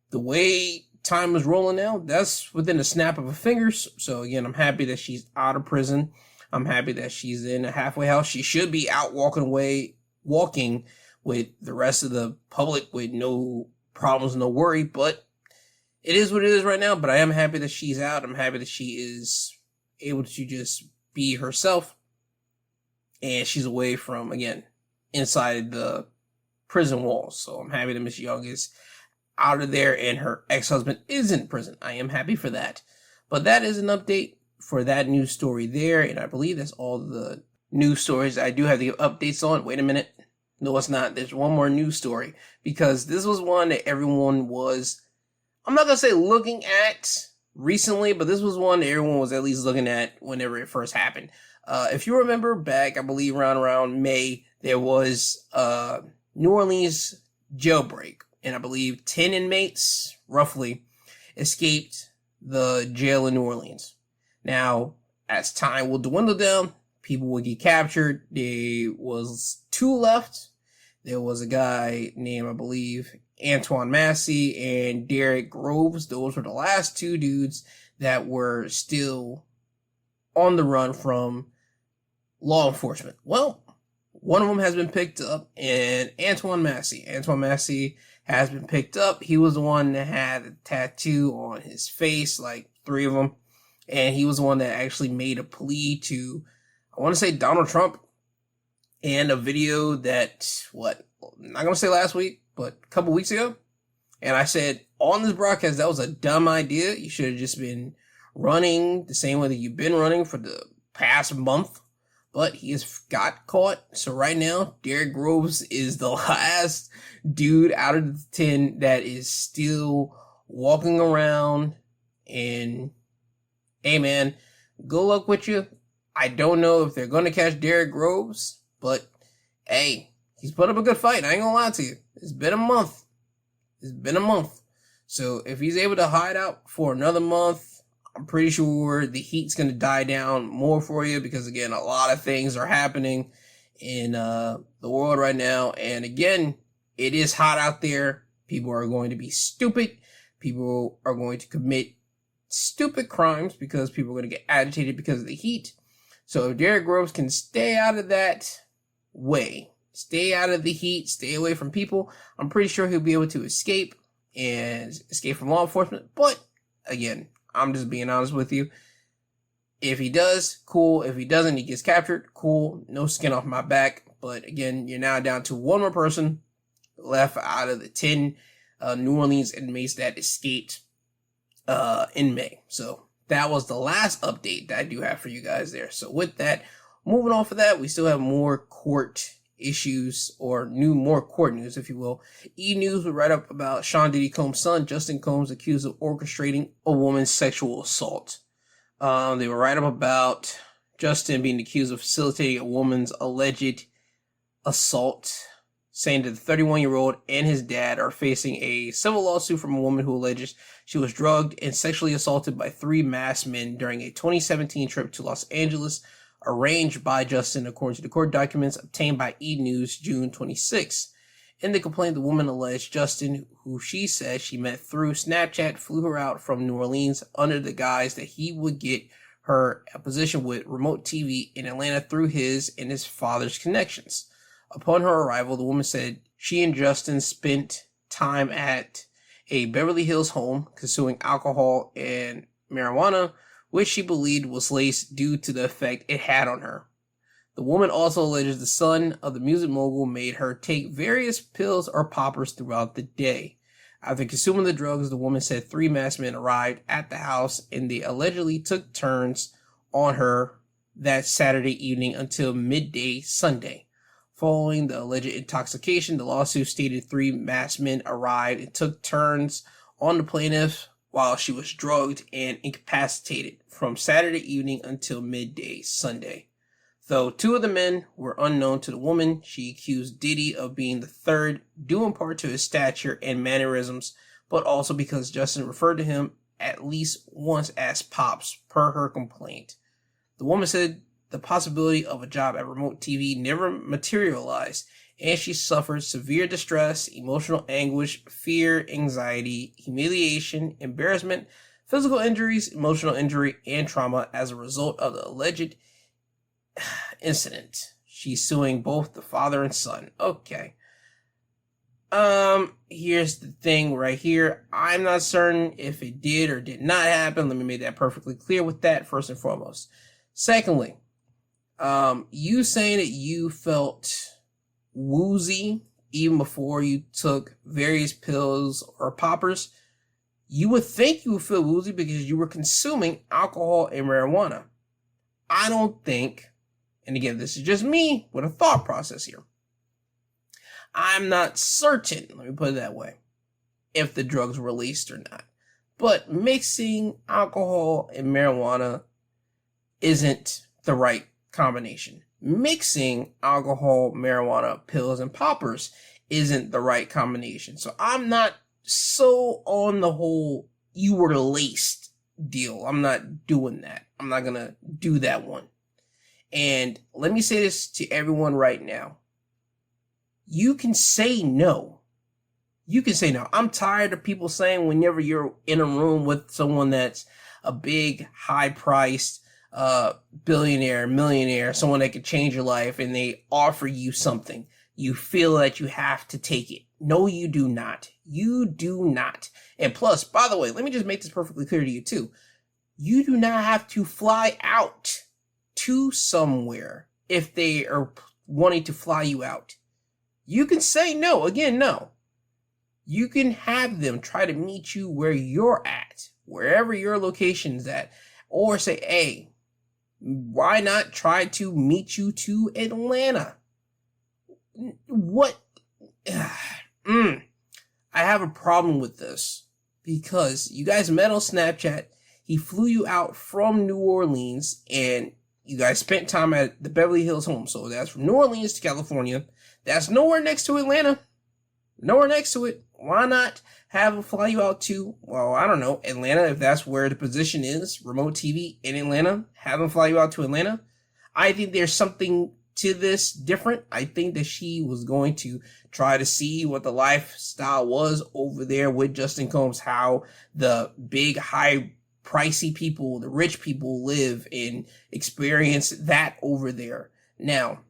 [SPEAKER 2] the way time is rolling now, that's within a snap of a fingers. So again, I'm happy that she's out of prison. I'm happy that she's in a halfway house. She should be out walking with the rest of the public with no problems, no worry, but it is what it is right now. But I am happy that she's out. I'm happy that she is able to just be herself, and she's away from, again, inside the prison walls. So I'm happy that Miss Young is out of there and her ex-husband is in prison. I am happy for that. But that is an update for that news story there, and I believe that's all the news stories I do have to give updates on. Wait a minute. No, it's not. There's one more news story, because this was one that everyone was, I'm not going to say looking at recently, but this was one that everyone was at least looking at whenever it first happened. If you remember back, I believe around May, there was New Orleans jailbreak, and I believe 10 inmates, roughly, escaped the jail in New Orleans. Now, as time will dwindle down, people will get captured. There was 2 left. There was a guy named, I believe, Antoine Massey and Derek Groves. Those were the last 2 dudes that were still on the run from law enforcement. Well, one of them has been picked up, and Antoine Massey has been picked up. He was the one that had a tattoo on his face, like 3 of them. And he was the one that actually made a plea to, I want to say, Donald Trump, and a video that, I'm not going to say last week, but a couple weeks ago. And I said on this broadcast, that was a dumb idea. You should have just been running the same way that you've been running for the past month. But he has got caught. So right now, Derek Groves is the last dude out of the 10 that is still walking around. And hey man, good luck with you. I don't know if they're going to catch Derek Groves, but hey, he's put up a good fight. I ain't gonna lie to you. It's been a month. So if he's able to hide out for another month, I'm pretty sure the heat's going to die down more for you, because again, a lot of things are happening in the world right now. And again, it is hot out there. People are going to be stupid. People are going to commit stupid crimes because people are going to get agitated because of the heat. So if Derek Groves can stay out of that way, stay out of the heat, stay away from people, I'm pretty sure he'll be able to escape from law enforcement. But again, I'm just being honest with you. If he does, cool. If he doesn't, he gets captured, cool. No skin off my back. But again, you're now down to one more person left out of the 10 New Orleans inmates that escaped in May. So that was the last update that I do have for you guys there. So with that, moving on for that, we still have more court issues, or more court news, if you will. E-News would write up about Sean Diddy Combs' son, Justin Combs, accused of orchestrating a woman's sexual assault. They will write up about Justin being accused of facilitating a woman's alleged assault, saying that the 31-year-old and his dad are facing a civil lawsuit from a woman who alleges she was drugged and sexually assaulted by 3 masked men during a 2017 trip to Los Angeles, arranged by Justin, according to the court documents obtained by E! News June 26. In the complaint, the woman alleged Justin, who she said she met through Snapchat, flew her out from New Orleans under the guise that he would get her a position with remote TV in Atlanta through his and his father's connections. Upon her arrival, the woman said she and Justin spent time at a Beverly Hills home consuming alcohol and marijuana, which she believed was laced due to the effect it had on her. The woman also alleges the son of the music mogul made her take various pills or poppers throughout the day. After consuming the drugs, the woman said 3 masked men arrived at the house and they allegedly took turns on her that Saturday evening until midday Sunday. Following the alleged intoxication, the lawsuit stated 3 masked men arrived and took turns on the plaintiff while she was drugged and incapacitated from Saturday evening until midday Sunday. Though 2 of the men were unknown to the woman, she accused Diddy of being the third, due in part to his stature and mannerisms, but also because Justin referred to him at least once as Pops, per her complaint. The woman said the possibility of a job at remote TV never materialized, and she suffered severe distress, emotional anguish, fear, anxiety, humiliation, embarrassment, physical injuries, emotional injury, and trauma as a result of the alleged incident. She's suing both the father and son. Okay. Here's the thing right here. I'm not certain if it did or did not happen. Let me make that perfectly clear with that, first and foremost. Secondly, you saying that you felt woozy even before you took various pills or poppers, you would think you would feel woozy because you were consuming alcohol and marijuana. I don't think, and again, this is just me with a thought process here, I'm not certain, let me put it that way, if the drugs were released or not. But mixing alcohol and marijuana isn't the right combination. Mixing alcohol, marijuana, pills, and poppers isn't the right combination. So I'm not so on the whole you were laced deal. I'm not doing that. I'm not gonna do that one. And let me say this to everyone right now. You can say no. You can say no. I'm tired of people saying whenever you're in a room with someone that's a big, high-priced billionaire, millionaire, someone that could change your life, and they offer you something, you feel that you have to take it. No, you do not. You do not. And plus, by the way, let me just make this perfectly clear to you too. You do not have to fly out to somewhere if they are wanting to fly you out. You can say no. Again, no. You can have them try to meet you where you're at, wherever your location's at, or say, hey, why not try to meet you to Atlanta? What? I have a problem with this because you guys met on Snapchat. He flew you out from New Orleans and you guys spent time at the Beverly Hills home. So that's from New Orleans to California. That's nowhere next to Atlanta. Nowhere next to it. Why not have him fly you out to, well, I don't know, Atlanta, if that's where the position is, remote TV in Atlanta, have him fly you out to Atlanta. I think there's something to this different. I think that she was going to try to see what the lifestyle was over there with Justin Combs, how the big, high, pricey people, the rich people live and experience that over there. Now,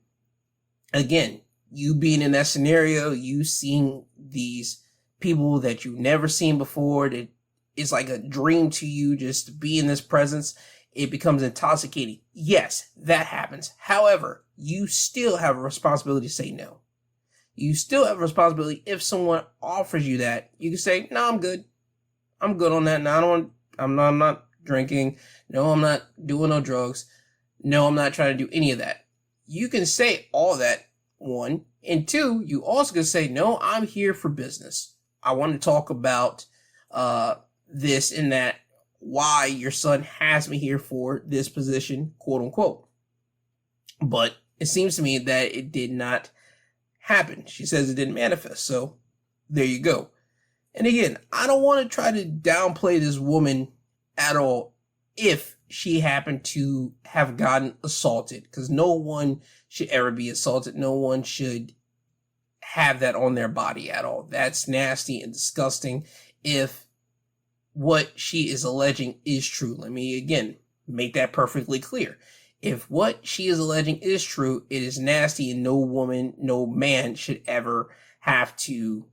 [SPEAKER 2] again, you being in that scenario, you seeing these people that you've never seen before, that it's like a dream to you just to be in this presence, it becomes intoxicating. Yes, that happens. However, you still have a responsibility to say no. You still have a responsibility if someone offers you that. You can say, no, I'm good. I'm good on that. No, I'm not drinking. No, I'm not doing no drugs. No, I'm not trying to do any of that. You can say all that, one. And two, you also can say, no, I'm here for business. I want to talk about this and that, why your son has me here for this position, quote unquote. But it seems to me that it did not happen. She says it didn't manifest. So there you go. And again, I don't want to try to downplay this woman at all if she happened to have gotten assaulted, because no one should ever be assaulted. No one should have that on their body at all. That's nasty and disgusting if what she is alleging is true. Let me again make that perfectly clear. If what she is alleging is true, it is nasty, and no woman, no man should ever have to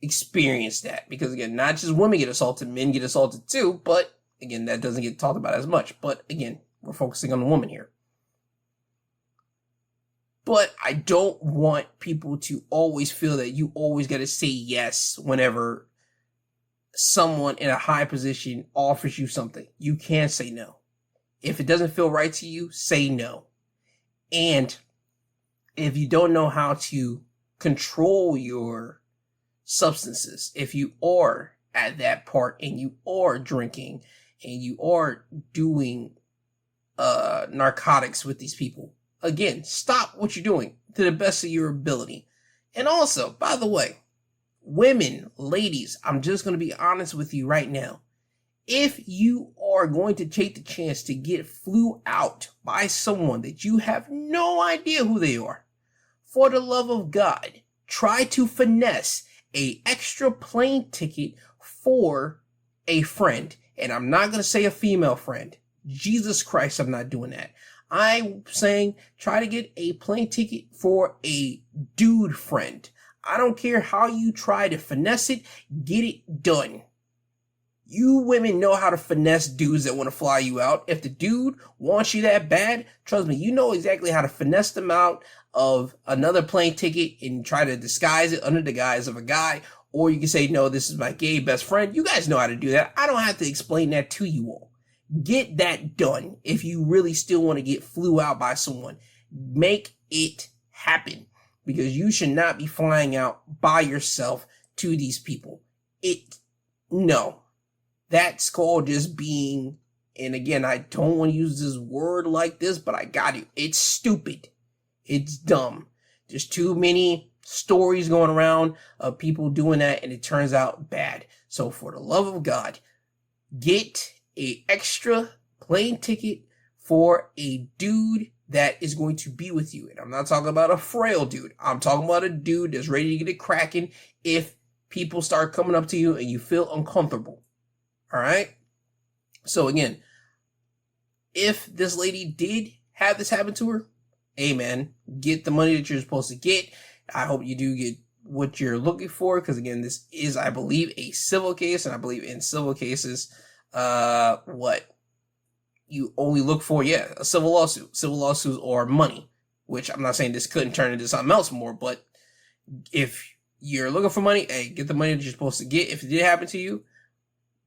[SPEAKER 2] experience that. Because again, not just women get assaulted, men get assaulted too, but again, that doesn't get talked about as much. But again, we're focusing on the woman here. But I don't want people to always feel that you always got to say yes whenever someone in a high position offers you something. You can't say no. If it doesn't feel right to you, say no. And if you don't know how to control your substances, if you are at that part and you are drinking and you are doing narcotics with these people, again, stop what you're doing to the best of your ability. And also, by the way, women, ladies, I'm just going to be honest with you right now. If you are going to take the chance to get flew out by someone that you have no idea who they are, for the love of God, try to finesse a extra plane ticket for a friend. And I'm not going to say a female friend. Jesus Christ, I'm not doing that. I'm saying try to get a plane ticket for a dude friend. I don't care how you try to finesse it, get it done. You women know how to finesse dudes that want to fly you out. If the dude wants you that bad, trust me, you know exactly how to finesse them out of another plane ticket and try to disguise it under the guise of a guy. Or you can say, no, this is my gay best friend. You guys know how to do that. I don't have to explain that to you all. Get that done. If you really still want to get flew out by someone, make it happen, because you should not be flying out by yourself to these people. No, that's called just being, and again, I don't want to use this word like this, but I got it. It's stupid. It's dumb. There's too many stories going around of people doing that, and it turns out bad. So for the love of God, get a extra plane ticket for a dude that is going to be with you. And I'm not talking about a frail dude. I'm talking about a dude that's ready to get it cracking if people start coming up to you and you feel uncomfortable. All right? So again, if this lady did have this happen to her, hey man, get the money that you're supposed to get. I hope you do get what you're looking for, because again, this is, I believe, a civil case, and I believe in civil cases, what you only look for, a civil lawsuit. Civil lawsuits or money, which I'm not saying this couldn't turn into something else more, but if you're looking for money, hey, get the money that you're supposed to get if it did happen to you.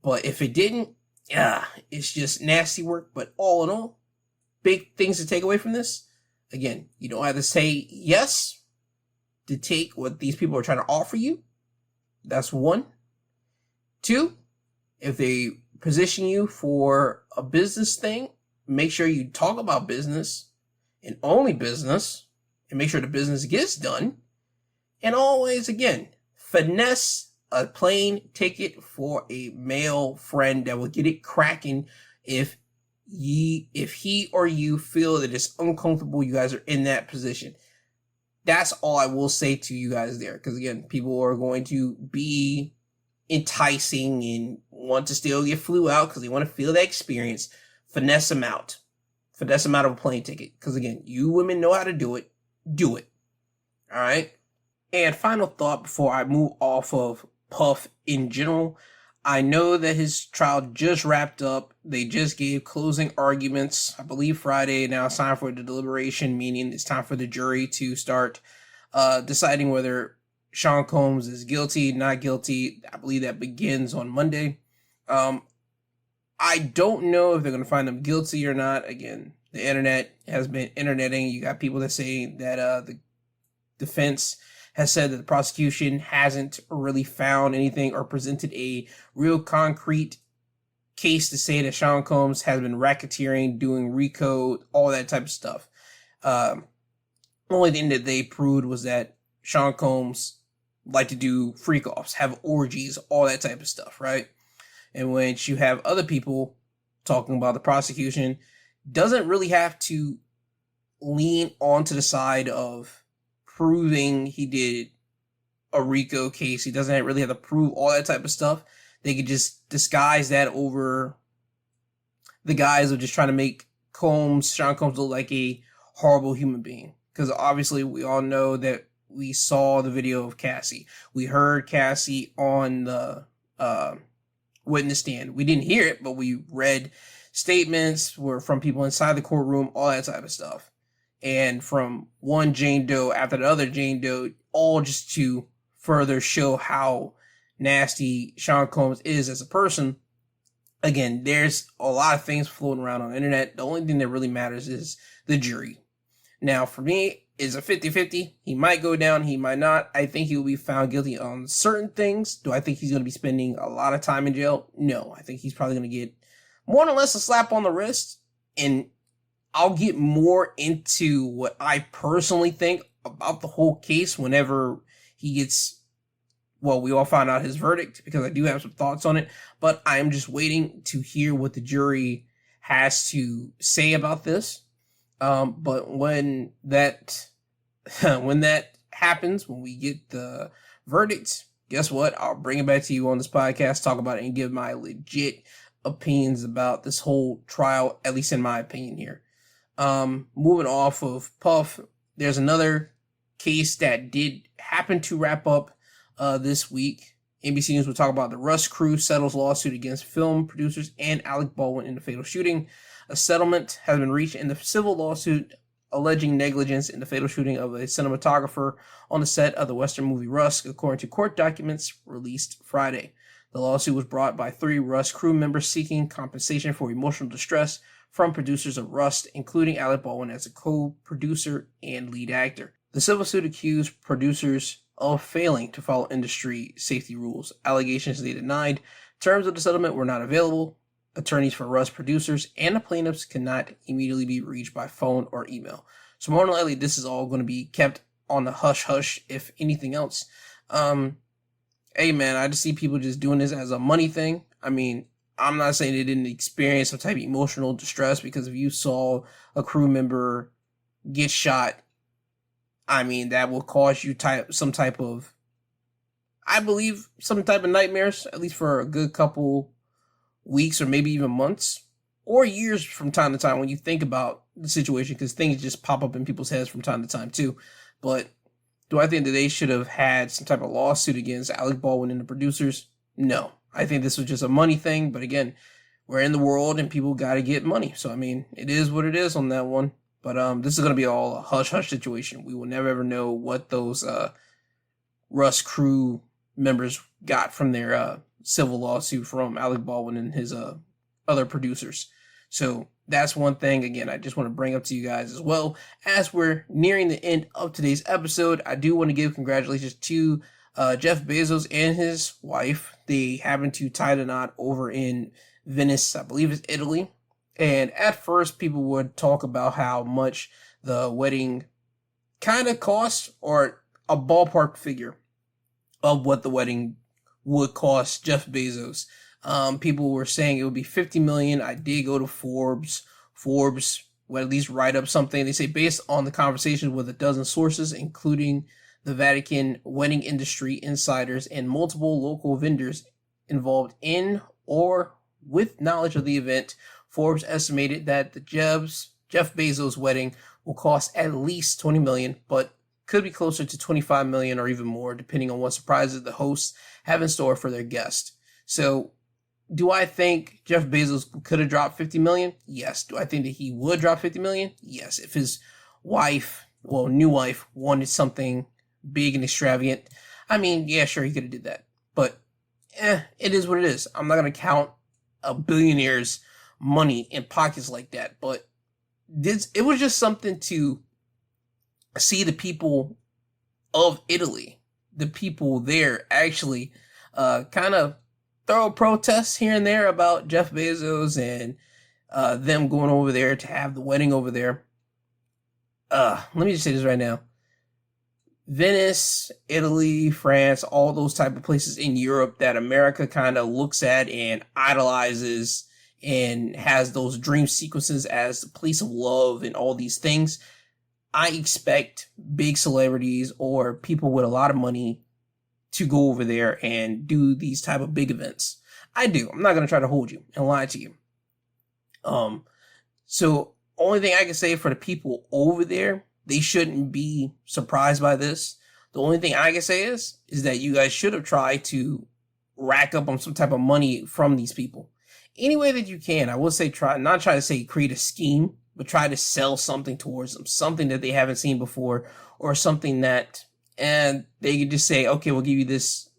[SPEAKER 2] But if it didn't, it's just nasty work. But all in all, big things to take away from this. Again, you don't have to say yes to take what these people are trying to offer you. That's one. Two, if they position you for a business thing, make sure you talk about business and only business, and make sure the business gets done. And always, again, finesse a plane ticket for a male friend that will get it cracking if he or you feel that it's uncomfortable, you guys are in that position. That's all I will say to you guys there. Because again, people are going to be enticing and want to still get flew out because they want to feel that experience. Finesse them out. Finesse them out of a plane ticket. Because again, you women know how to do it. Do it. All right. And final thought before I move off of Puff in general. I know that his trial just wrapped up. They just gave closing arguments, I believe Friday. Now it's time for the deliberation, meaning it's time for the jury to start deciding whether Sean Combs is guilty, not guilty. I believe that begins on Monday. I don't know if they're going to find him guilty or not. Again, the internet has been interneting. You got people that say that the defense has said that the prosecution hasn't really found anything or presented a real concrete case to say that Sean Combs has been racketeering, doing RICO, all that type of stuff. Only thing that they proved was that Sean Combs liked to do freak-offs, have orgies, all that type of stuff, right? And when you have other people talking about the prosecution, doesn't really have to lean onto the side of proving he did a RICO case. He doesn't really have to prove all that type of stuff. They could just disguise that over the guise of just trying to make Sean Combs look like a horrible human being. Because obviously we all know that we saw the video of Cassie. We heard Cassie on the witness stand. We didn't hear it, but we read statements were from people inside the courtroom, all that type of stuff. And from one Jane Doe after the other Jane Doe, all just to further show how nasty Sean Combs is as a person. Again, there's a lot of things floating around on the internet. The only thing that really matters is the jury. Now, for me, it's a 50-50. He might go down, he might not. I think he will be found guilty on certain things. Do I think he's going to be spending a lot of time in jail? No. I think he's probably going to get more or less a slap on the wrist. And I'll get more into what I personally think about the whole case whenever he gets, well, we all find out his verdict, because I do have some thoughts on it. But I am just waiting to hear what the jury has to say about this. But when that happens, when we get the verdict, guess what? I'll bring it back to you on this podcast, talk about it, and give my legit opinions about this whole trial, at least in my opinion here. Moving off of Puff, there's another case that did happen to wrap up this week. NBC News will talk about the Rust crew settles lawsuit against film producers and Alec Baldwin in the fatal shooting. A settlement has been reached in the civil lawsuit alleging negligence in the fatal shooting of a cinematographer on the set of the Western movie Rust, according to court documents released Friday. The lawsuit was brought by 3 Rust crew members seeking compensation for emotional distress from producers of Rust, including Alec Baldwin as a co-producer and lead actor. The civil suit accused producers of failing to follow industry safety rules. Allegations they denied. Terms of the settlement were not available. Attorneys for Rust producers and the plaintiffs cannot immediately be reached by phone or email. So more than likely, this is all going to be kept on the hush-hush, if anything else. Hey man, I just see people just doing this as a money thing. I mean, I'm not saying they didn't experience some type of emotional distress, because if you saw a crew member get shot, I mean, that will cause you some type of nightmares, at least for a good couple weeks or maybe even months or years from time to time when you think about the situation, because things just pop up in people's heads from time to time too. But do I think that they should have had some type of lawsuit against Alec Baldwin and the producers? No. I think this was just a money thing. But again, we're in the world and people got to get money. So, I mean, it is what it is on that one. But this is going to be all a hush-hush situation. We will never ever know what those Rust crew members got from their civil lawsuit from Alec Baldwin and his other producers. So that's one thing, again, I just want to bring up to you guys as well. As we're nearing the end of today's episode, I do want to give congratulations to Jeff Bezos and his wife. They happened to tie the knot over in Venice, I believe it's Italy. And at first, people would talk about how much the wedding kind of cost, or a ballpark figure of what the wedding would cost Jeff Bezos. People were saying it would be $50 million. I did go to Forbes. Forbes would at least write up something. They say based on the conversations with a dozen sources, including the Vatican, wedding industry insiders, and multiple local vendors involved in or with knowledge of the event, Forbes estimated that the Jeff Bezos wedding will cost at least $20 million, but could be closer to $25 million or even more, depending on what surprises the hosts have in store for their guests. So, do I think Jeff Bezos could have dropped $50 million? Yes. Do I think that he would drop $50 million? Yes. If his new wife, wanted something big and extravagant, I mean, yeah, sure, he could have did that. But, it is what it is. I'm not going to count a billionaire's money in pockets like that. But it was just something to see the people of Italy, the people there actually kind of throw protests here and there about Jeff Bezos and them going over there to have the wedding over there. let me just say this right now. Venice, Italy, France, all those type of places in Europe that America kind of looks at and idolizes and has those dream sequences as the place of love and all these things. I expect big celebrities or people with a lot of money to go over there and do these type of big events. I do. I'm not going to try to hold you and lie to you. So only thing I can say for the people over there, they shouldn't be surprised by this. The only thing I can say is that you guys should have tried to rack up on some type of money from these people. Any way that you can. I will say not try to say create a scheme, but try to sell something towards them. Something that they haven't seen before, or something that, and they could just say, okay, we'll give you this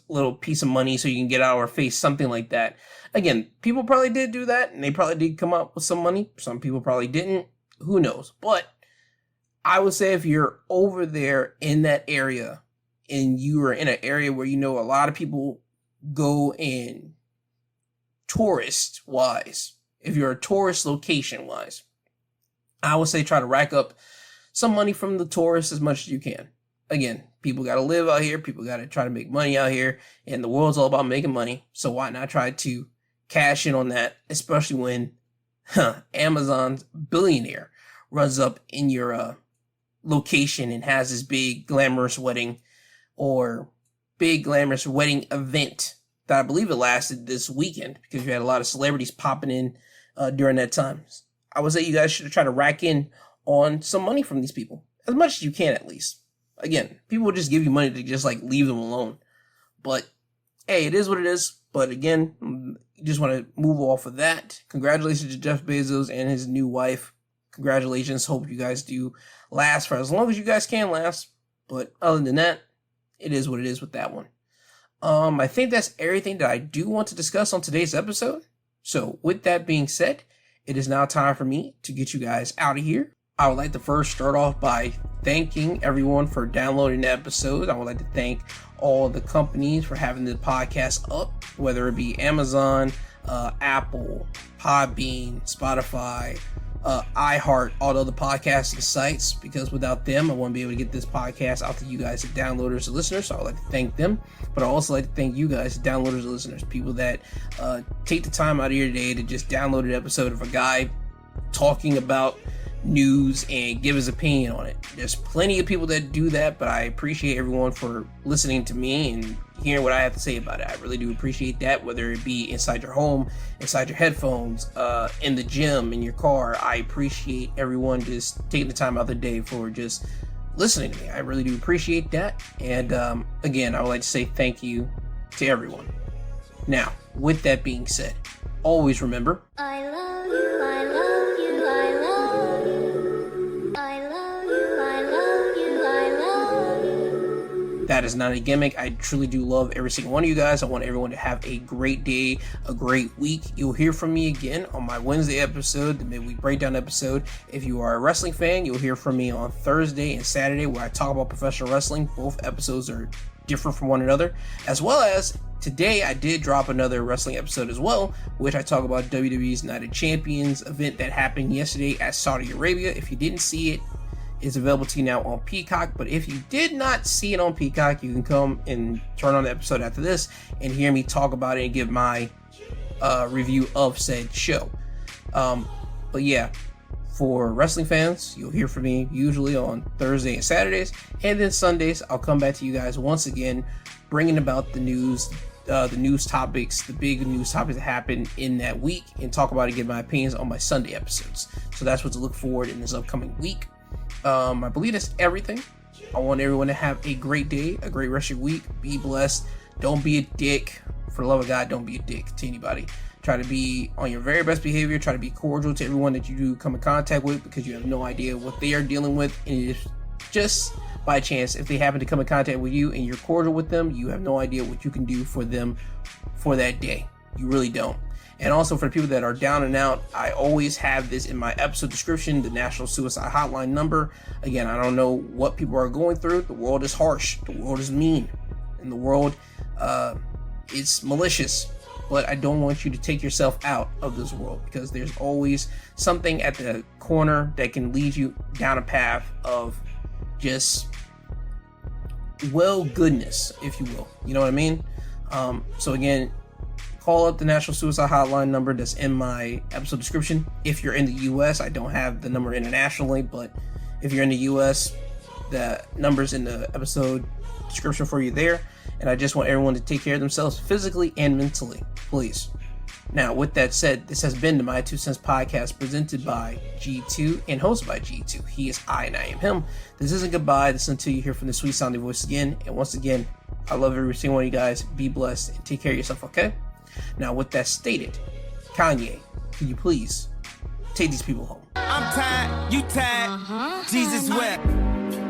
[SPEAKER 2] little piece of money so you can get out of our face, something like that. Again, people probably did do that, and they probably did come up with some money. Some people probably didn't. Who knows? But I would say if you're over there in that area and you are in an area where you know a lot of people go in tourist wise, if you're a tourist location wise, I would say try to rack up some money from the tourists as much as you can. Again, people got to live out here. People got to try to make money out here, and the world's all about making money. So why not try to cash in on that, especially when Amazon's billionaire runs up in your location and has this big glamorous wedding or big glamorous wedding event that I believe it lasted this weekend because you had a lot of celebrities popping in during that time. I would say you guys should try to rack in on some money from these people, as much as you can at least. Again, people will just give you money to just like leave them alone. But hey, it is what it is. But again, you just want to move off of that. Congratulations to Jeff Bezos and his new wife. Congratulations. Hope you guys do last for as long as you guys can last. But other than that, it is what it is with that one. I think that's everything that I do want to discuss on today's episode. So with that being said, it is now time for me to get you guys out of here. I would like to first start off by thanking everyone for downloading the episode. I would like to thank all the companies for having the podcast up, whether it be Amazon, Apple, Podbean, Spotify, iHeart, all the other podcasting sites, because without them, I wouldn't be able to get this podcast out to you guys, the downloaders and listeners. So I would like to thank them, but I also like to thank you guys, the downloaders and listeners, people that take the time out of your day to just download an episode of a guy talking about news and give his opinion on it. There's plenty of people that do that, but I appreciate everyone for listening to me and hearing what I have to say about it. I really do appreciate that, whether it be inside your home, inside your headphones, in the gym, in your car. I appreciate everyone just taking the time out of the day for just listening to me. I really do appreciate that. And again, I would like to say thank you to everyone. Now, with that being said, always remember,
[SPEAKER 3] I love you, I love you, I love you. I love you, I love you, I love you.
[SPEAKER 2] that is not a gimmick. I truly do love every single one of you guys. I want everyone to have a great day, a great week. You'll hear from me again on my Wednesday episode, the midweek breakdown episode. If you are a wrestling fan, you'll hear from me on Thursday and Saturday, where I talk about professional wrestling. Both episodes are different from one another, as well as today I did drop another wrestling episode as well, which I talk about WWE's Night of Champions event that happened yesterday at Saudi Arabia. If you didn't see it, it's available to you now on Peacock, but if you did not see it on Peacock, you can come and turn on the episode after this and hear me talk about it and give my review of said show. But yeah, for wrestling fans, you'll hear from me usually on Thursday and Saturdays, and then Sundays I'll come back to you guys once again, bringing about the news topics, the big news topics that happen in that week, and talk about it, give my opinions on my Sunday episodes. So that's what to look forward in this upcoming week. I believe that's everything. I want everyone to have a great day, a great rest of your week. Be blessed. Don't be a dick. For the love of God, don't be a dick to anybody. Try to be on your very best behavior. Try to be cordial to everyone that you do come in contact with, because you have no idea what they are dealing with. And if just by chance, if they happen to come in contact with you and you're cordial with them, you have no idea what you can do for them for that day. You really don't. And also for the people that are down and out, I always have this in my episode description, the National Suicide Hotline number. Again, I don't know what people are going through. The world is harsh. The world is mean. And the world is malicious. but I don't want you to take yourself out of this world, because there's always something at the corner that can lead you down a path of just goodness, if you will. You know what I mean? So again, call up the National Suicide Hotline number that's in my episode description. If you're in the US, I don't have the number internationally, but if you're in the US, the number's in the episode description for you there. And I just want everyone to take care of themselves physically and mentally, please. Now, with that said, this has been the My 2 Cents podcast, presented by G2 and hosted by G2. He is I and I am him. This isn't goodbye. This is until you hear from the sweet sounding voice again. And once again, I love every single one of you guys. Be blessed and take care of yourself, okay? Now, with that stated, Kanye, can you please take these people home?
[SPEAKER 4] I'm tired, you tired, Jesus wept.